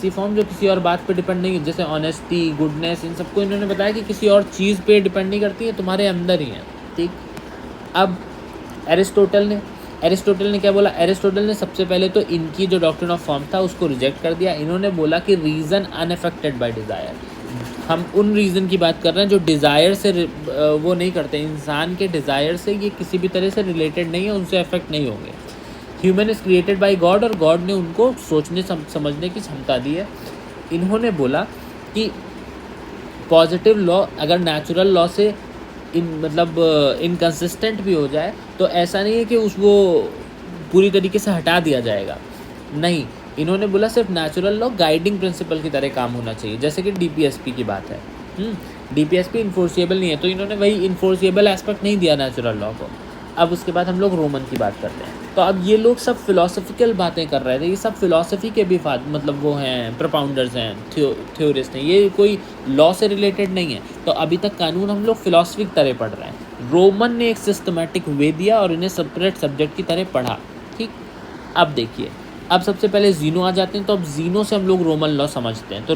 फॉर्म जो किसी और बात पे डिपेंड नहीं, जैसे ऑनेस्टी, गुडनेस, इन सबको इन्होंने बताया कि किसी और चीज़ पे डिपेंड नहीं करती है, तुम्हारे अंदर ही है। ठीक। अब एरिस्टोटल ने क्या बोला, एरिस्टोटल ने सबसे पहले तो इनकी जो डॉक्ट्रिन ऑफ फॉर्म था उसको रिजेक्ट कर दिया। इन्होंने बोला कि रीज़न अनअफेक्टेड बाय डिज़ायर, हम उन रीज़न की बात कर रहे हैं जो डिज़ायर से वो नहीं करते, इंसान के डिज़ायर से ये किसी भी तरह से रिलेटेड नहीं है, उनसे अफेक्ट नहीं होंगे। Human is created by God, और गॉड ने उनको सोचने समझने की क्षमता दी है। इन्होंने बोला कि पॉजिटिव लॉ अगर नेचुरल लॉ से इनकन्सिस्टेंट भी हो जाए तो ऐसा नहीं है कि वो पूरी तरीके से हटा दिया जाएगा, नहीं। इन्होंने बोला सिर्फ नेचुरल लॉ गाइडिंग प्रिंसिपल की तरह काम होना चाहिए, जैसे कि डीपीएसपी की बात है। डीपीएसपी इन्फोर्सिएबल नहीं है, तो इन्होंने वही इन्फोर्सिएबल एस्पेक्ट नहीं दिया नेचुरल लॉ को। अब उसके बाद हम लोग रोमन की बात करते हैं। तो अब ये लोग सब फिलोसफिकल बातें कर रहे थे, ये सब फिलोसफी के भी मतलब वो हैं, प्रोपाउंडर्स हैं, थ्योरिस्ट हैं, ये कोई लॉ से रिलेटेड नहीं है। तो अभी तक कानून हम लोग फिलोसफी की तरह पढ़ रहे हैं। रोमन ने एक सिस्टमेटिक वे दिया और इन्हें सेपरेट सब्जेक्ट की तरह पढ़ा। ठीक। अब देखिए, अब सबसे पहले जीनो आ जाते हैं, तो अब जीनो से हम लोग रोमन लॉ समझते हैं। तो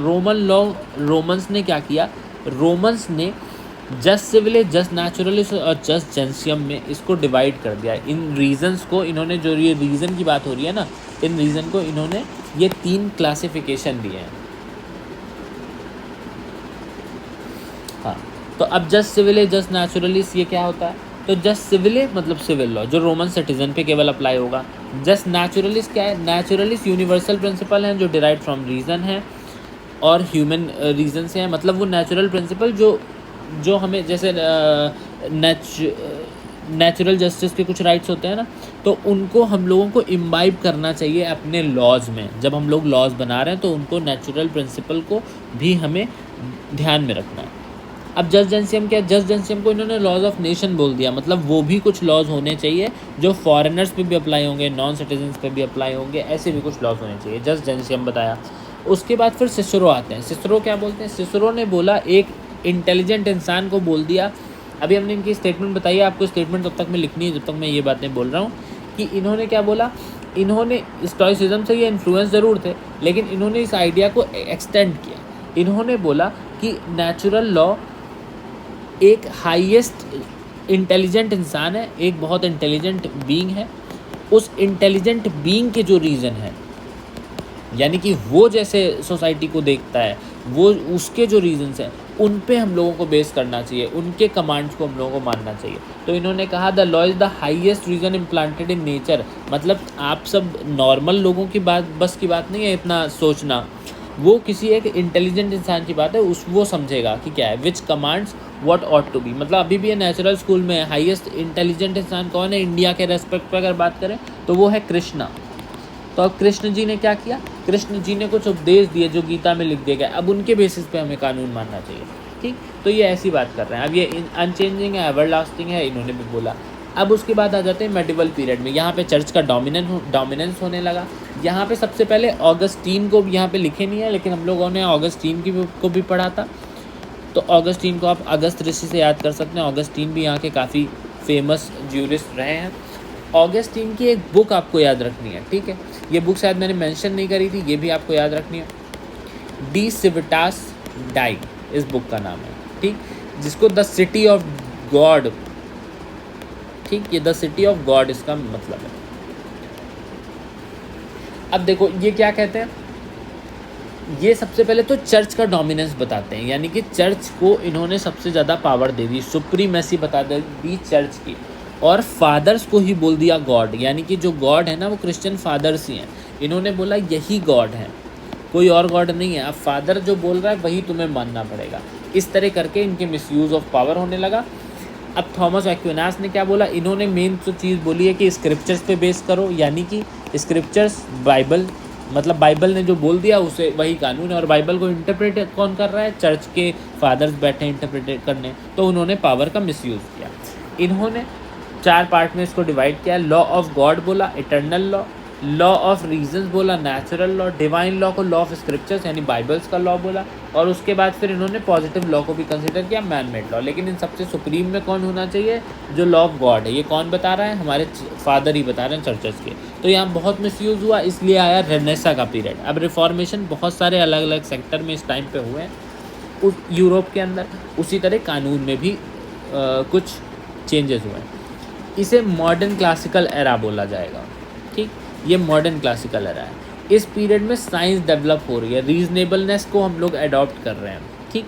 रोमन्स ने क्या किया, रोमन्स ने जस्ट सिविले, जस्ट नेचुरलिस्ट और जस्ट जेंसियम में इसको डिवाइड कर दिया। इन रीजन्स को इन्होंने, जो ये रीज़न की बात हो रही है ना, इन रीज़न को इन्होंने ये 3 क्लासिफिकेशन दिए हैं। हाँ, तो अब जस्ट सिविले, जस्ट नेचुरलिस्ट ये क्या होता है, तो जस्ट सिविले मतलब सिविल लॉ जो रोमन सिटीजन पे केवल अप्लाई होगा। जस्ट नेचुरलिस्ट क्या है, नेचुरलिस्ट यूनिवर्सल प्रिंसिपल हैं जो डिराइव फ्रॉम रीज़न है और ह्यूमन रीज़न से है, मतलब वो नेचुरल प्रिंसिपल जो हमें, जैसे नेचुरल जस्टिस के कुछ राइट्स होते हैं ना, तो उनको हम लोगों को इम्बाइब करना चाहिए अपने लॉज में। जब हम लोग लॉज बना रहे हैं तो उनको नेचुरल प्रिंसिपल को भी हमें ध्यान में रखना है। अब जस्ट जेंसियम क्या है, जस्ट जेंसियम को इन्होंने लॉज ऑफ नेशन बोल दिया, मतलब वो भी कुछ लॉज होने चाहिए जो फॉरेनर्स पे भी अप्लाई होंगे, नॉन सिटीजन्स पे भी अप्लाई होंगे, ऐसे भी कुछ लॉज होने चाहिए। जस्ट जेंसियम बताया। उसके बाद फिर सिसरो आते हैं। सिसरो क्या बोलते हैं, सिसरो ने बोला, एक इंटेलिजेंट इंसान को बोल दिया। अभी हमने इनकी स्टेटमेंट बताई है, आपको स्टेटमेंट तब तक में लिखनी है जब तक मैं ये बातें बोल रहा हूँ, कि इन्होंने क्या बोला, इन्होंने स्टोइसिज्म से ये इन्फ्लुएंस ज़रूर थे, लेकिन इन्होंने इस आइडिया को एक्सटेंड किया। इन्होंने बोला कि नेचुरल लॉ एक हाईएस्ट इंटेलिजेंट इंसान है, एक बहुत इंटेलिजेंट बीइंग है, उस इंटेलिजेंट बीइंग के जो रीज़न है, यानी कि वो जैसे सोसाइटी को देखता है, वो उसके जो रीजंस हैं उन पे हम लोगों को बेस करना चाहिए, उनके कमांड्स को हम लोगों को मानना चाहिए। तो इन्होंने कहा the law is the highest reason implanted in nature, मतलब आप सब नॉर्मल लोगों की बस की बात नहीं है इतना सोचना, वो किसी एक इंटेलिजेंट इंसान की बात है, वो समझेगा कि क्या है, which commands what ought to be. मतलब अभी भी ये नेचुरल स्कूल में हाईएस्ट इंटेलिजेंट इंसान कौन है इंडिया के रेस्पेक्ट पर अगर बात करें तो वो है कृष्णा। तो अब कृष्ण जी ने क्या किया, कृष्ण जी ने कुछ उपदेश दिए जो गीता में लिख दिए गए, अब उनके बेसिस पे हमें कानून मानना चाहिए। ठीक, तो ये ऐसी बात कर रहे हैं। अब ये अनचेंजिंग है, एवरलास्टिंग है, इन्होंने भी बोला। अब उसके बाद आ जाते हैं मेडिवल पीरियड में, यहाँ पे चर्च का डोमिनेंस होने लगा। यहाँ पे सबसे पहले ऑगस्टीन को यहाँ पे लिखे नहीं है, लेकिन हम लोगों ने ऑगस्टीन को भी पढ़ा था। तो ऑगस्टीन को आप अगस्त ऋषि से याद कर सकते हैं। ऑगस्टीन भी यहाँ के काफ़ी फेमस ज्यूरिस्ट रहे हैं। ऑगस्टीन की एक बुक आपको याद रखनी है, ठीक है। ये बुक शायद मैंने मेंशन नहीं करी थी, ये भी आपको याद रखनी है। डी सिविटास डाई इस बुक का नाम है, ठीक, जिसको द सिटी ऑफ गॉड, ठीक, ये द सिटी ऑफ गॉड इसका मतलब है। अब देखो ये क्या कहते हैं, ये सबसे पहले तो चर्च का डोमिनेंस बताते हैं, यानी कि चर्च को इन्होंने सबसे ज़्यादा पावर दे दी, सुप्रीमेसी बता दी चर्च की, और फादर्स को ही बोल दिया गॉड, यानी कि जो गॉड है ना वो क्रिश्चियन फादर्स ही हैं। इन्होंने बोला यही गॉड है, कोई और गॉड नहीं है, अब फादर जो बोल रहा है वही तुम्हें मानना पड़ेगा। इस तरह करके इनके मिसयूज़ ऑफ पावर होने लगा। अब थॉमस एक्विनास ने क्या बोला, इन्होंने मेन तो चीज़ बोली है कि स्क्रिप्चर्स पे बेस करो, यानी कि स्क्रिप्चर्स बाइबल, मतलब बाइबल ने जो बोल दिया उसे वही कानून है, और बाइबल को इंटरप्रेट कौन कर रहा है, चर्च के फादर्स बैठे इंटरप्रेट करने, तो उन्होंने पावर का मिसयूज़ किया। इन्होंने 4 पार्ट में इसको डिवाइड किया, लॉ ऑफ गॉड बोला, eternal law, law of reasons बोला, नेचुरल लॉ, डिवाइन लॉ को लॉ ऑफ स्क्रिप्चर्स यानी बाइबल्स का लॉ बोला, और उसके बाद फिर इन्होंने पॉजिटिव लॉ को भी कंसिडर किया, मैन मेड लॉ। लेकिन इन सबसे सुप्रीम में कौन होना चाहिए, जो लॉ ऑफ गॉड है, ये कौन बता रहा है, हमारे फादर ही बता रहे हैं चर्चेस के। तो यहाँ बहुत मिसयूज़ हुआ, इसलिए आया रेनेसा का पीरियड। अब रिफॉर्मेशन बहुत सारे अलग अलग सेक्टर में इस टाइम पे हुए हैं उस यूरोप के अंदर, उसी तरह कानून में भी कुछ चेंजेस हुए हैं। इसे मॉडर्न क्लासिकल एरा बोला जाएगा, ठीक, ये मॉडर्न क्लासिकल एरा है। इस पीरियड में साइंस डेवलप हो रही है, रीजनेबलनेस को हम लोग अडॉप्ट कर रहे हैं, ठीक।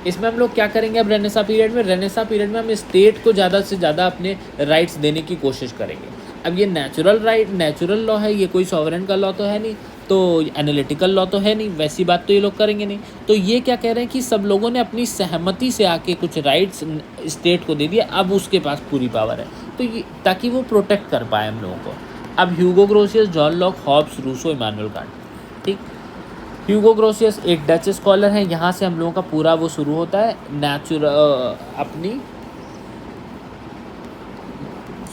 इसमें हम लोग क्या करेंगे अब रेनेसा पीरियड में, रेनेसा पीरियड में हम स्टेट को ज़्यादा से ज़्यादा अपने राइट्स देने की कोशिश करेंगे। अब ये नेचुरल लॉ है, ये कोई सॉवरेन का लॉ तो है नहीं, तो एनालिटिकल लॉ तो है नहीं, वैसी बात तो ये लोग करेंगे नहीं। तो ये क्या कह रहे हैं कि सब लोगों ने अपनी सहमति से आके कुछ राइट्स स्टेट को दे दिया, अब उसके पास पूरी पावर है, तो ये ताकि वो प्रोटेक्ट कर पाए हम लोगों को। अब Hugo Grotius, John Locke, Hobbes, Rousseau, Immanuel Kant, ठीक। ह्यूगो ग्रोसियस एक डच स्कॉलर हैं, यहाँ से हम लोगों का पूरा वो शुरू होता है अपनी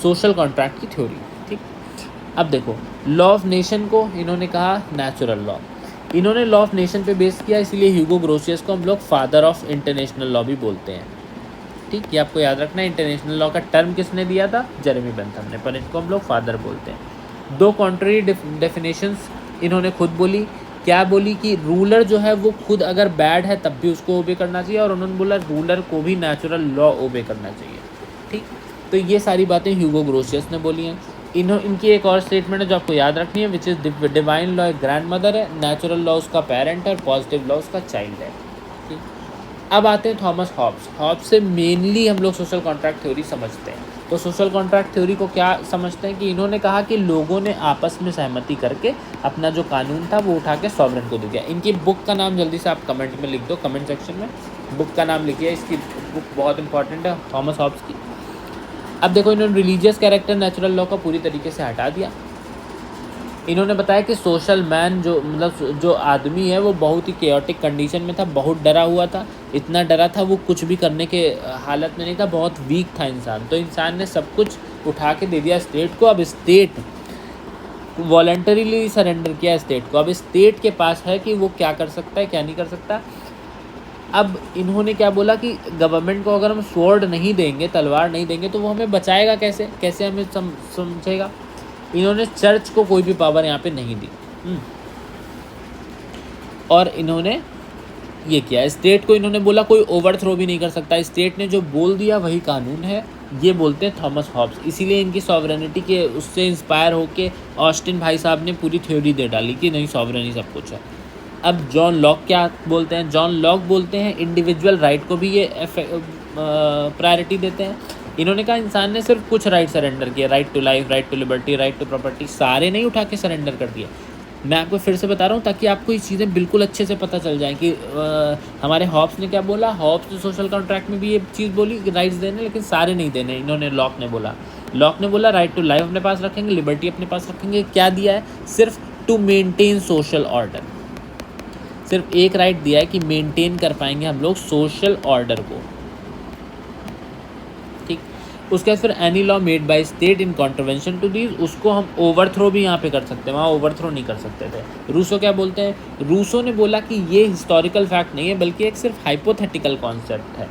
सोशल कॉन्ट्रैक्ट की थ्योरी, ठीक। अब देखो लॉ ऑफ नेशन को इन्होंने कहा नेचुरल लॉ, इन्होंने लॉ ऑफ नेशन पे बेस किया, इसलिए ह्यूगो ग्रोसियस को हम लोग फादर ऑफ इंटरनेशनल लॉ भी बोलते हैं, ठीक। ये आपको याद रखना है, इंटरनेशनल लॉ का टर्म किसने दिया था, जेरेमी बेंथम ने, पर इनको हम लोग फादर बोलते हैं। 2 कॉन्ट्ररी डेफिनेशंस इन्होंने खुद बोली, क्या बोली कि रूलर जो है वो खुद अगर बैड है तब भी उसको ओबे करना चाहिए, और उन्होंने बोला रूलर को भी नेचुरल लॉ ओबे करना चाहिए, ठीक। तो ये सारी बातें ह्यूगो ग्रोसियस ने बोली हैं। इनकी एक और स्टेटमेंट है जो आपको याद रखनी है, विच इज़ डिवाइन लॉ एक ग्रैंड मदर है, नेचुरल लॉ उसका पेरेंट है, और पॉजिटिव लॉ उसका चाइल्ड है, ठीक। अब आते हैं थॉमस हॉब्स। हॉब्स से मेनली हम लोग सोशल कॉन्ट्रैक्ट थ्योरी समझते हैं। तो सोशल कॉन्ट्रैक्ट थ्योरी को क्या समझते हैं कि इन्होंने कहा कि लोगों ने आपस में सहमति करके अपना जो कानून था वो उठा के सॉवरेन को दे दिया। इनकी बुक का नाम जल्दी से आप कमेंट में लिख दो, कमेंट सेक्शन में बुक का नाम लिखिए, इसकी बुक बहुत इंपॉर्टेंट है थॉमस हॉब्स की। अब देखो इन्होंने रिलीजियस कैरेक्टर नेचुरल लॉ का पूरी तरीके से हटा दिया। इन्होंने बताया कि सोशल मैन जो मतलब जो आदमी है वो बहुत ही केओटिक कंडीशन में था, बहुत डरा हुआ था, इतना डरा था वो कुछ भी करने के हालत में नहीं था, बहुत वीक था इंसान। तो इंसान ने सब कुछ उठा के दे दिया स्टेट को। अब स्टेट वॉलंटरीली सरेंडर किया स्टेट को। अब स्टेट के पास है कि वो क्या कर सकता है क्या नहीं कर सकता। अब इन्होंने क्या बोला कि गवर्नमेंट को अगर हम स्वॉर्ड नहीं देंगे, तलवार नहीं देंगे, तो वो हमें बचाएगा कैसे, कैसे हमें समझेगा। इन्होंने चर्च को कोई भी पावर यहाँ पे नहीं दी। और इन्होंने ये किया, स्टेट को इन्होंने बोला कोई ओवरथ्रो भी नहीं कर सकता, स्टेट ने जो बोल दिया वही कानून है, ये बोलते हैं थॉमस हॉब्स। इसीलिए इनकी सॉवरेनिटी के उससे इंस्पायर होके ऑस्टिन भाई साहब ने पूरी थ्योरी दे डाली कि नहीं सॉवरेन ही सब कुछ है। अब जॉन लॉक क्या बोलते हैं, जॉन लॉक बोलते हैं इंडिविजुअल राइट को भी ये प्रायोरिटी देते हैं। इन्होंने कहा इंसान ने सिर्फ कुछ राइट सरेंडर किए, right to life, right to liberty, right to property, सारे नहीं उठा के सरेंडर कर दिए। मैं आपको फिर से बता रहा हूँ ताकि आपको ये चीज़ें बिल्कुल अच्छे से पता चल जाए कि हमारे हॉब्स ने क्या बोला। हॉब्स ने सोशल कॉन्ट्रैक्ट में भी ये चीज़ बोली कि राइट्स देने, लेकिन सारे नहीं देने। इन्होंने लॉक ने बोला राइट टू लाइफ अपने पास रखेंगे, लिबर्टी अपने पास रखेंगे। क्या दिया है, सिर्फ टू मेनटेन सोशल ऑर्डर, सिर्फ एक राइट दिया है कि मेंटेन कर पाएंगे हम लोग सोशल ऑर्डर को, ठीक। उसके बाद फिर any law made by state in contravention to these, उसको हम ओवरथ्रो भी यहाँ पे कर सकते हैं, वहाँ ओवरथ्रो नहीं कर सकते थे। रूसो क्या बोलते हैं, रूसो ने बोला कि ये हिस्टोरिकल फैक्ट नहीं है बल्कि एक सिर्फ हाइपोथेटिकल कॉन्सेप्ट है।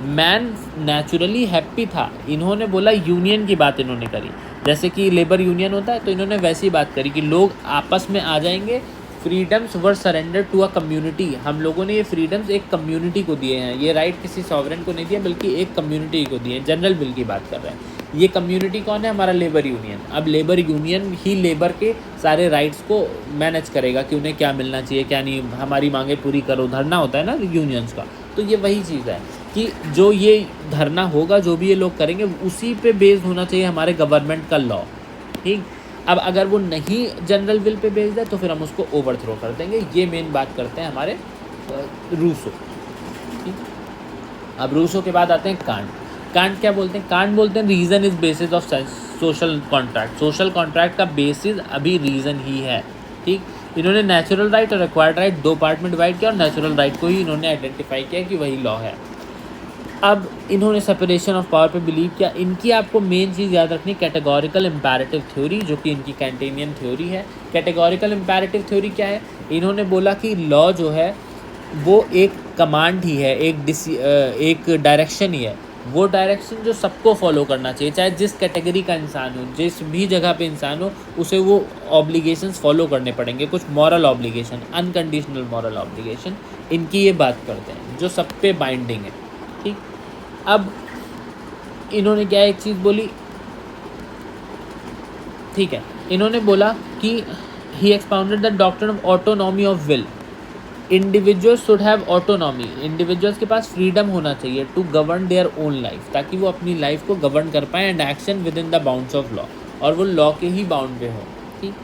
मैन नेचुरली हैप्पी था। इन्होंने बोला यूनियन की बात इन्होंने करी, जैसे कि लेबर यूनियन होता है, तो इन्होंने वैसी बात करी कि लोग आपस में आ जाएंगे। Freedoms were surrender to a community, हम लोगों ने ये फ्रीडम्स एक कम्युनिटी को दिए हैं, ये राइट किसी सॉवरेन को नहीं दिया बल्कि एक कम्युनिटी को दिए हैं। जनरल बिल की बात कर रहे हैं। ये कम्युनिटी कौन है? हमारा लेबर यूनियन। अब लेबर यूनियन ही लेबर के सारे राइट्स को मैनेज करेगा कि उन्हें क्या मिलना चाहिए क्या नहीं, हमारी मांगे पूरी करो, धरना होता है ना यूनियंस का। तो ये वही चीज़ है कि जो ये धरना होगा, जो भी ये लोग करेंगे, उसी पे बेस्ड होना चाहिए हमारे गवर्नमेंट का लॉ। ठीक, अब अगर वो नहीं जनरल विल पे बेस्ड है तो फिर हम उसको ओवरथ्रो कर देंगे। ये मेन बात करते हैं हमारे रूसो। ठीक, अब रूसो के बाद आते हैं कांट। कांट क्या बोलते हैं? कांट बोलते हैं reason is basis of social contract. Social contract का बेसिस अभी रीज़न ही है। ठीक, इन्होंने नेचुरल राइट और एक्वायर्ड राइट दो पार्ट में डिवाइड किया और नेचुरल राइट को ही इन्होंने आइडेंटिफाई किया कि वही लॉ है। अब इन्होंने सेपरेशन ऑफ पावर पे बिलीव किया। इनकी आपको मेन चीज़ याद रखनी, कैटेगोरिकल इम्पेरेटिव थ्योरी, जो कि इनकी कैंटेनियन थ्योरी है। कैटेगोरिकल इम्पेरेटिव थ्योरी क्या है? इन्होंने बोला कि लॉ जो है वो एक कमांड ही है, एक डायरेक्शन ही है। वो डायरेक्शन जो सबको फॉलो करना चाहिए, चाहे जिस कैटेगरी का इंसान हो, जिस भी जगह पे इंसान हो, उसे वो ऑब्लिगेशंस फॉलो करने पड़ेंगे। कुछ moral obligation, unconditional moral obligation, इनकी ये बात करते हैं जो सब पे बाइंडिंग है। ठीक, अब इन्होंने क्या एक चीज़ बोली, ठीक है, इन्होंने बोला कि he expounded the doctrine of autonomy of will. Individuals should have autonomy, individuals के पास फ्रीडम होना चाहिए to govern their own life, ताकि वो अपनी लाइफ को गवर्न कर पाएँ, and action within the bounds of law, और वो लॉ के ही बाउंड पे हो। ठीक,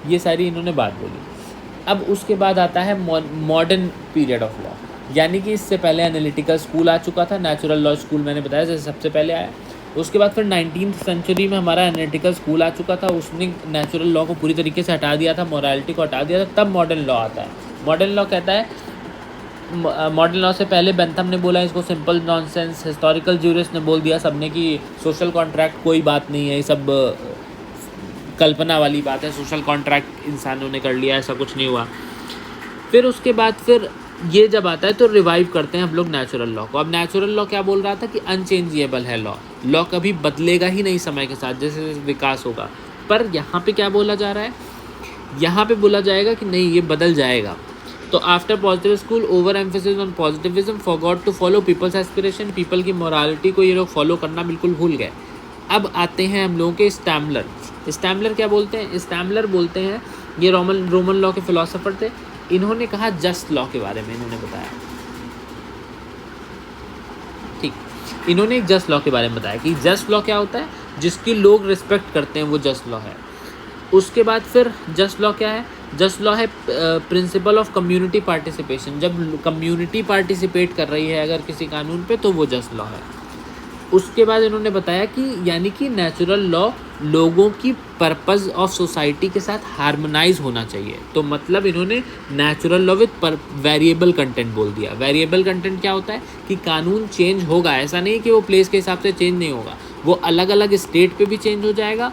ये सारी इन्होंने बात बोली। अब उसके बाद आता है मॉडर्न पीरियड ऑफ लॉ, यानी कि इससे पहले एनालिटिकल स्कूल आ चुका था, नेचुरल लॉ स्कूल मैंने बताया जैसे सबसे पहले आया। उसके बाद फिर 19th सेंचुरी में हमारा एनालिटिकल स्कूल आ चुका था, उसने नेचुरल लॉ को पूरी तरीके से हटा दिया था, मोरालिटी को हटा दिया था। तब मॉडर्न लॉ आता है। मॉडर्न लॉ कहता है, मॉडर्न लॉ से पहले बेंथम ने बोला इसको सिंपल नॉनसेंस, हिस्टोरिकल ज्यूरिस्ट ने बोल दिया सबने कि सोशल कॉन्ट्रैक्ट कोई बात नहीं है, ये सब कल्पना वाली बात है, सोशल कॉन्ट्रैक्ट इंसानों ने कर लिया, ऐसा कुछ नहीं हुआ। फिर उसके बाद फिर ये जब आता है तो रिवाइव करते हैं हम लोग नेचुरल लॉ को। अब नेचुरल लॉ क्या बोल रहा था कि अनचेंजेबल है लॉ, लॉ कभी बदलेगा ही नहीं समय के साथ, जैसे जैसे विकास होगा। पर यहाँ पे क्या बोला जा रहा है? यहाँ पे बोला जाएगा कि नहीं, ये बदल जाएगा। तो after positive school, over emphasis on positivism, forgot to follow people's aspiration, people की मोरालिटी को ये लोग फॉलो करना बिल्कुल भूल गए। अब आते हैं हम लोगों के स्टैमलर। स्टैमलर क्या बोलते हैं? स्टैमलर बोलते हैं, ये रोमन लॉ के फिलोसोफर थे। इन्होंने कहा जस्ट लॉ के बारे में, इन्होंने बताया, ठीक, इन्होंने एक जस्ट लॉ के बारे में बताया कि जस्ट लॉ क्या होता है, जिसकी लोग रिस्पेक्ट करते हैं वो जस्ट लॉ है। उसके बाद फिर जस्ट लॉ क्या है? जस्ट लॉ है प्रिंसिपल ऑफ कम्युनिटी पार्टिसिपेशन, जब कम्युनिटी पार्टिसिपेट कर रही है अगर किसी कानून पे तो वो जस्ट लॉ है। उसके बाद इन्होंने बताया कि यानी कि नेचुरल लॉ लोगों की पर्पस ऑफ सोसाइटी के साथ हार्मोनाइज होना चाहिए। तो मतलब इन्होंने natural law with variable content बोल दिया। वेरिएबल कंटेंट क्या होता है कि कानून चेंज होगा, ऐसा नहीं कि वो प्लेस के हिसाब से चेंज नहीं होगा, वो अलग अलग स्टेट पे भी चेंज हो जाएगा,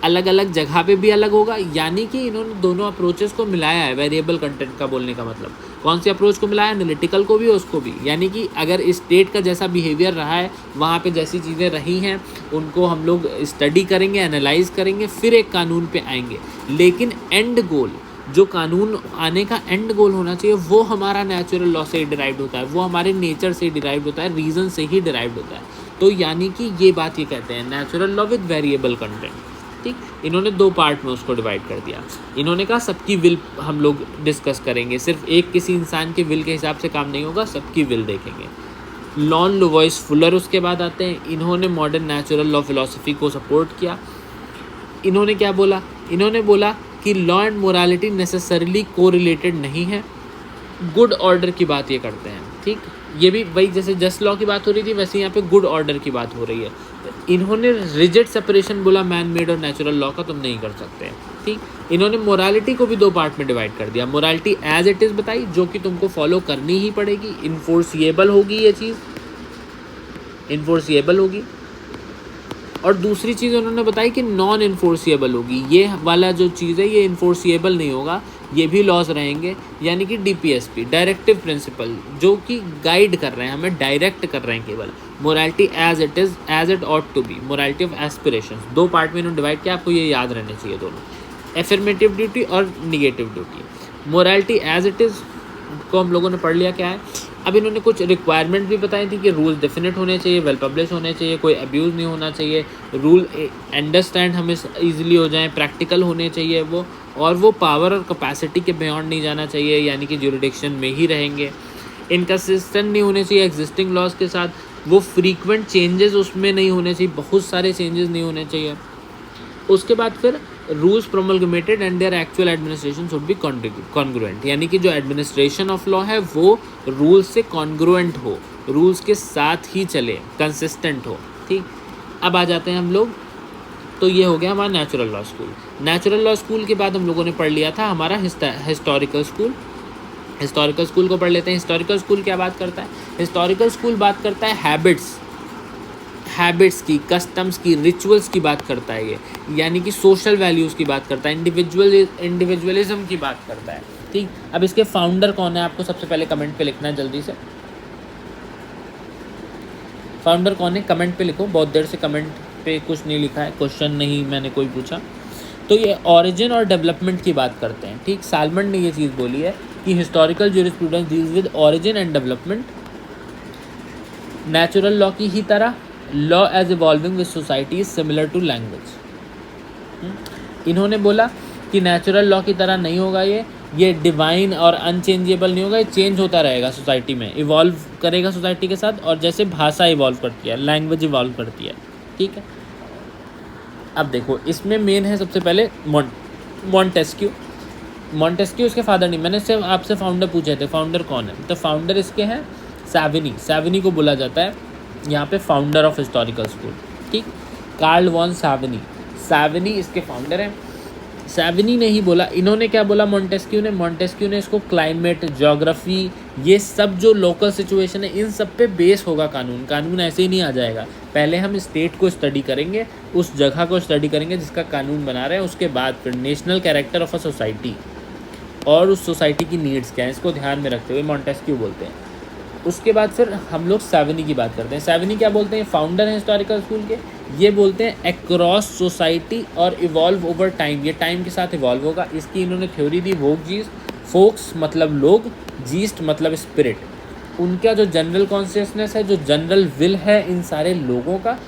अलग अलग जगह पे भी अलग होगा। यानी कि इन्होंने दोनों अप्रोचेस को मिलाया है। वेरिएबल कंटेंट का बोलने का मतलब कौन सी अप्रोच को मिलाया? एनालिटिकल को भी और उसको भी। यानी कि अगर स्टेट का जैसा बिहेवियर रहा है, वहाँ पे जैसी चीज़ें रही हैं, उनको हम लोग स्टडी करेंगे, एनालाइज करेंगे, फिर एक कानून पे आएंगे। लेकिन एंड गोल, जो कानून आने का एंड गोल होना चाहिए, वो हमारा नेचुरल लॉ से डिराइव्ड होता है, वो हमारे नेचर से डिराइव्ड होता है, रीज़न से ही डिराइव्ड होता है। तो यानी कि ये बात ये कहते हैं natural law with variable content. ठीक, इन्होंने दो पार्ट में उसको डिवाइड कर दिया। इन्होंने कहा सबकी विल हम लोग डिस्कस करेंगे, सिर्फ एक किसी इंसान के विल के हिसाब से काम नहीं होगा, सबकी विल देखेंगे। लॉन लुवॉइस फुलर उसके बाद आते हैं। इन्होंने मॉडर्न नेचुरल लॉ फिलॉसफी को सपोर्ट किया। इन्होंने क्या बोला? इन्होंने बोला कि law and morality necessarily correlated नहीं है, गुड ऑर्डर की बात ये करते हैं। ठीक, ये भी वही जैसे जस्ट लॉ की बात हो रही थी, वैसे यहाँ पे गुड ऑर्डर की बात हो रही है। इन्होंने रिजिड सेपरेशन बोला मैन मेड और नेचुरल लॉ का तुम नहीं कर सकते। ठीक, इन्होंने मोरालिटी को भी दो पार्ट में डिवाइड कर दिया। मोरालिटी एज इट इज़ बताई, जो कि तुमको फॉलो करनी ही पड़ेगी, इन्फोर्सिएबल होगी, ये चीज़ इन्फोर्सिएबल होगी। और दूसरी चीज़ उन्होंने बताई कि नॉन इन्फोर्सिएबल होगी, ये वाला जो चीज़ है ये इन्फोर्सिएबल नहीं होगा, ये भी लॉज रहेंगे, यानी कि DPSP डायरेक्टिव प्रिंसिपल, जो कि गाइड कर रहे हैं, हमें डायरेक्ट कर रहे हैं केवल। Morality as it is, as it ought to be, morality of aspirations, दो पार्ट में इन्होंने डिवाइड किया, आपको ये याद रहने चाहिए दोनों, एफर्मेटिव ड्यूटी और negative duty. Morality as it is को हम लोगों ने पढ़ लिया क्या है। अब इन्होंने कुछ रिक्वायरमेंट भी बताई थी कि रूल्स डेफिनेट होने चाहिए, वेल पब्लिश होने चाहिए, कोई अब्यूज़ नहीं होना चाहिए, रूल अंडरस्टैंड हमें ईजिली हो जाए, प्रैक्टिकल होने चाहिए वो, और वो पावर और कैपेसिटी के बियॉन्ड नहीं जाना चाहिए, यानी कि ज्यूरिडिक्शन में ही रहेंगे। इनकंसिस्टेंट नहीं होने चाहिए एग्जिस्टिंग लॉज के साथ, वो फ्रीक्वेंट चेंजेस उसमें नहीं होने चाहिए, बहुत सारे चेंजेस नहीं होने चाहिए। उसके बाद फिर rules promulgated and their actual administration should be congruent, यानी कि जो एडमिनिस्ट्रेशन ऑफ लॉ है वो रूल्स से कॉन्ग्रुएंट हो, रूल्स के साथ ही चले, कंसिस्टेंट हो। ठीक, अब आ जाते हैं हम लोग, तो ये हो गया हमारा natural law school. Natural law school के बाद हम लोगों ने पढ़ लिया था हमारा हिस्टोरिकल स्कूल। हिस्टोरिकल स्कूल को पढ़ लेते हैं। हिस्टोरिकल स्कूल क्या बात करता है? हिस्टोरिकल स्कूल बात करता है हैबिट्स की, कस्टम्स की, रिचुअल्स की बात करता है ये, यानी कि सोशल वैल्यूज़ की बात करता है, इंडिविजुअलिज्म की बात करता है। ठीक, अब इसके फाउंडर कौन है आपको सबसे पहले कमेंट पे लिखना है, जल्दी से फाउंडर कौन है कमेंट पे लिखो। बहुत देर से कमेंट पे कुछ नहीं लिखा है, क्वेश्चन नहीं मैंने कोई पूछा। तो ये ओरिजिन और डेवलपमेंट की बात करते हैं। ठीक, सालमन ने ये चीज़ बोली है कि historical jurisprudence deals with origin and development. Natural law की ही तरह law as evolving with society is similar to language. इन्होंने बोला कि नेचुरल लॉ की तरह नहीं होगा ये डिवाइन और अनचेंजेबल नहीं होगा, ये चेंज होता रहेगा सोसाइटी में, इवॉल्व करेगा सोसाइटी के साथ, और जैसे भाषा इवॉल्व करती है, लैंग्वेज इवॉल्व करती है। ठीक है, अब देखो इसमें मेन है सबसे पहले मॉन्टेस्क्यू। मॉन्टेस्क्यू इसके फादर नहीं, मैंने सिर्फ आपसे फाउंडर पूछे थे, फाउंडर कौन है? तो फाउंडर इसके हैं सैविनी को बोला जाता है यहाँ पे फाउंडर ऑफ हिस्टोरिकल स्कूल। ठीक, कार्ल वॉन सैविनी इसके फाउंडर हैं। सैविनी ने ही बोला, इन्होंने क्या बोला मॉन्टेस्क्यू ने इसको क्लाइमेट, ज्योग्राफी, ये सब जो लोकल सिचुएशन है इन सब पे बेस होगा कानून ऐसे ही नहीं आ जाएगा। पहले हम स्टेट को स्टडी करेंगे, उस जगह को स्टडी करेंगे जिसका कानून बना रहे हैं, उसके बाद फिर national character of a society और उस सोसाइटी की नीड्स क्या है, इसको ध्यान में रखते हुए मॉन्टेस्क्यू बोलते हैं। उसके बाद फिर हम लोग सैविनी की बात करते हैं। सैविनी क्या बोलते हैं? फाउंडर हैं हिस्टोरिकल स्कूल के। ये बोलते हैं अक्रॉस सोसाइटी और इवॉल्व ओवर टाइम, ये टाइम के साथ इवॉल्व होगा। इसकी इन्होंने थ्योरी दी फोक्स मतलब लोग, जीस्ट मतलब स्पिरिट। उनका जो जनरल कॉन्शियसनेस है, जो जनरल विल है इन सारे लोगों का,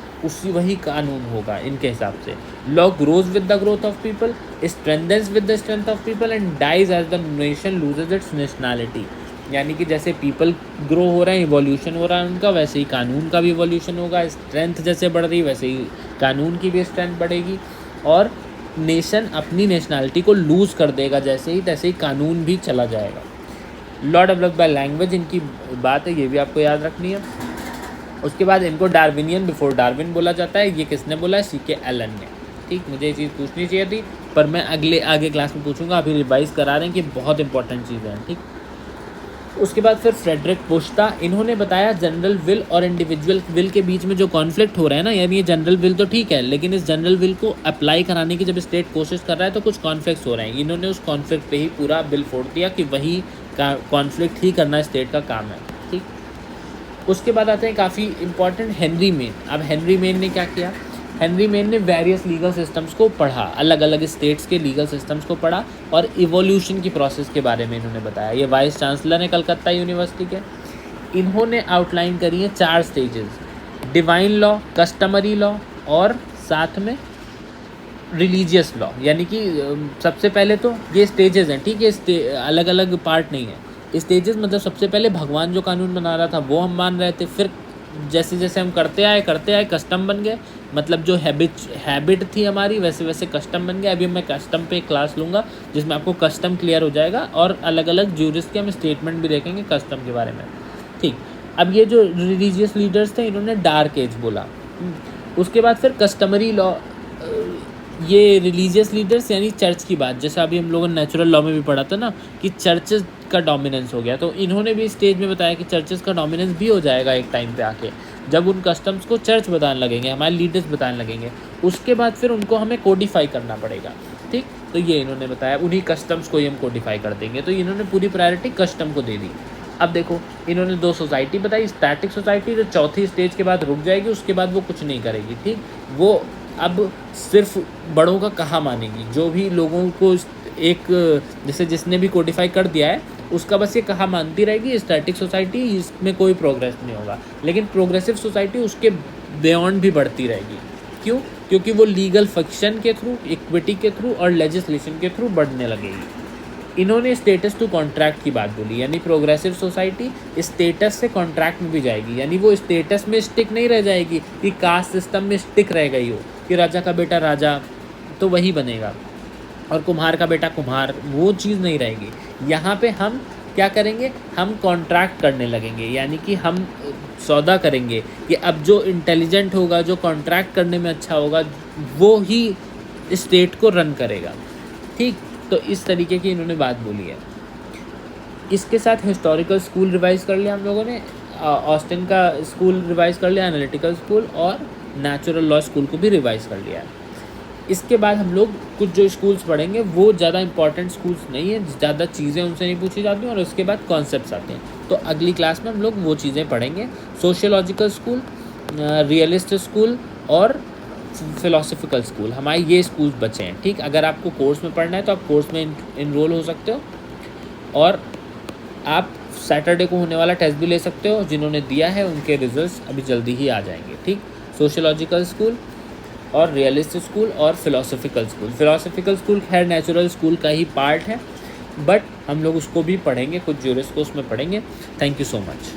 वही कानून होगा इनके हिसाब से। Law grows with the growth of people, strengthens with the strength of people and dies as the nation loses its nationality. यानी कि जैसे पीपल ग्रो हो रहे हैं, इवोल्यूशन हो रहा है उनका, वैसे ही कानून का भी इवोल्यूशन होगा। स्ट्रेंथ जैसे बढ़ रही वैसे ही कानून की भी स्ट्रेंथ बढ़ेगी, और नेशन अपनी नेशनैलिटी को लूज़ कर देगा जैसे ही, तैसे ही कानून भी चला जाएगा। लॉ डेवलप बाय लैंग्वेज इनकी बात है, ये भी आपको याद रखनी है। उसके बाद इनको डार्विनियन बिफोर डार्विन बोला जाता है। ये किसने बोला? CK एलन ने। ठीक, मुझे ये चीज़ पूछनी चाहिए थी पर मैं आगे क्लास में पूछूंगा, अभी रिवाइज करा रहे हैं कि बहुत इंपॉर्टेंट चीज़ है। ठीक, उसके बाद फिर फ्रेडरिक पोस्टा, इन्होंने बताया जनरल विल और इंडिविजुअल विल के बीच में जो कॉन्फ्लिक्ट हो रहा है ना, यानी ये जनरल विल तो ठीक है, लेकिन इस जनरल विल को अप्लाई कराने की जब स्टेट कोशिश कर रहा है तो कुछ कॉन्फ्लिक्ट्स हो रहे हैं। इन्होंने उस कॉन्फ्लिक्ट पे ही पूरा बिल फोड़ दिया कि वही कॉन्फ्लिक्ट ही करना स्टेट का काम है। ठीक, उसके बाद आते हैं काफ़ी इंपॉर्टेंट हेनरी मेन। अब हेनरी मेन ने क्या किया? हेनरी मेन ने वेरियस लीगल सिस्टम्स को पढ़ा, अलग अलग स्टेट्स के लीगल सिस्टम्स को पढ़ा और इवोल्यूशन की प्रोसेस के बारे में इन्होंने बताया। ये वाइस चांसलर हैं कलकत्ता यूनिवर्सिटी के। इन्होंने आउटलाइन करी है 4 stages: divine law, customary law और साथ में रिलीजियस लॉ। यानी कि सबसे पहले तो ये स्टेजेस हैं, ठीक है, अलग अलग पार्ट नहीं है। स्टेजेस मतलब सबसे पहले भगवान जो कानून बना रहा था वो हम मान रहे थे, फिर जैसे जैसे हम करते आए कस्टम बन गए, मतलब जो हैबिट थी हमारी वैसे वैसे कस्टम बन गया। अभी मैं कस्टम पे क्लास लूँगा जिसमें आपको कस्टम क्लियर हो जाएगा और अलग अलग ज्यूरिस के हम स्टेटमेंट भी देखेंगे कस्टम के बारे में। ठीक, अब ये जो रिलीजियस लीडर्स थे इन्होंने डार्क एज बोला। उसके बाद फिर कस्टमरी लॉ, ये रिलीजियस लीडर्स यानी चर्च की बात, जैसा अभी हम लोगों ने नेचुरल लॉ में भी पढ़ा था ना कि चर्चेस का डोमिनेंस हो गया, तो इन्होंने भी स्टेज में बताया कि चर्चेस का डोमिनेंस भी हो जाएगा एक टाइम पे आके, जब उन कस्टम्स को चर्च बताने लगेंगे, हमारे लीडर्स बताने लगेंगे। उसके बाद फिर उनको हमें कोडिफाई करना पड़ेगा। ठीक। तो ये इन्होंने बताया, उन्हीं कस्टम्स को ही हम कोडिफाई कर देंगे। तो इन्होंने पूरी प्रायोरिटी कस्टम को दे दी। अब देखो इन्होंने 2 सोसाइटी बताई, स्टैटिक सोसाइटी जो चौथी स्टेज के बाद रुक जाएगी, उसके बाद वो कुछ नहीं करेगी, ठीक। वो अब सिर्फ बड़ों का कहा मानेगी, जो भी लोगों को एक जैसे जिसने भी कोडिफाई कर दिया है उसका बस ये कहा मानती रहेगी। स्टैटिक सोसाइटी इसमें कोई प्रोग्रेस नहीं होगा, लेकिन प्रोग्रेसिव सोसाइटी उसके बियॉन्ड भी बढ़ती रहेगी। क्यों? क्योंकि वो लीगल फिक्शन के थ्रू, इक्विटी के थ्रू और लेजिस्लेशन के थ्रू बढ़ने लगेगी। इन्होंने स्टेटस टू कॉन्ट्रैक्ट की बात बोली, यानी प्रोग्रेसिव सोसाइटी स्टेटस से कॉन्ट्रैक्ट में भी जाएगी, यानी वो स्टेटस में स्टिक नहीं रह जाएगी कि कास्ट सिस्टम में स्टिक रह गई हो कि राजा का बेटा राजा तो वही बनेगा और कुम्हार का बेटा कुम्हार, वो चीज़ नहीं रहेगी। यहाँ पे हम क्या करेंगे, हम कॉन्ट्रैक्ट करने लगेंगे, यानी कि हम सौदा करेंगे कि अब जो इंटेलिजेंट होगा, जो कॉन्ट्रैक्ट करने में अच्छा होगा, वो ही स्टेट को रन करेगा, ठीक। तो इस तरीके की इन्होंने बात बोली है। इसके साथ हिस्टोरिकल स्कूल रिवाइज कर लिया हम लोगों ने, ऑस्टिन का स्कूल रिवाइज कर लिया, एनालिटिकल स्कूल, और नेचुरल लॉ स्कूल को भी रिवाइज कर लिया है। इसके बाद हम लोग कुछ जो स्कूल्स पढ़ेंगे वो ज़्यादा इंपॉर्टेंट स्कूल्स नहीं है, ज़्यादा चीज़ें उनसे नहीं पूछी जाती हैं, और उसके बाद कॉन्सेप्ट्स आते हैं। तो अगली क्लास में हम लोग वो चीज़ें पढ़ेंगे, सोशियोलॉजिकल स्कूल, रियलिस्ट स्कूल और फिलोसफिकल स्कूल। हमारे ये स्कूल्स बचे हैं, ठीक। अगर आपको कोर्स में पढ़ना है तो आप कोर्स में इनरोल हो सकते हो, और आप सैटरडे को होने वाला टेस्ट भी ले सकते हो। जिन्होंने दिया है उनके रिजल्ट्स अभी जल्दी ही आ जाएंगे, ठीक। सोशियोलॉजिकल स्कूल और रियलिस्ट स्कूल और फिलोसफिकल स्कूल। फिलोसफिकल स्कूल खैर नेचुरल स्कूल का ही पार्ट है, बट हम लोग उसको भी पढ़ेंगे, कुछ ज्यूरिस को उसमें पढ़ेंगे। Thank you so much.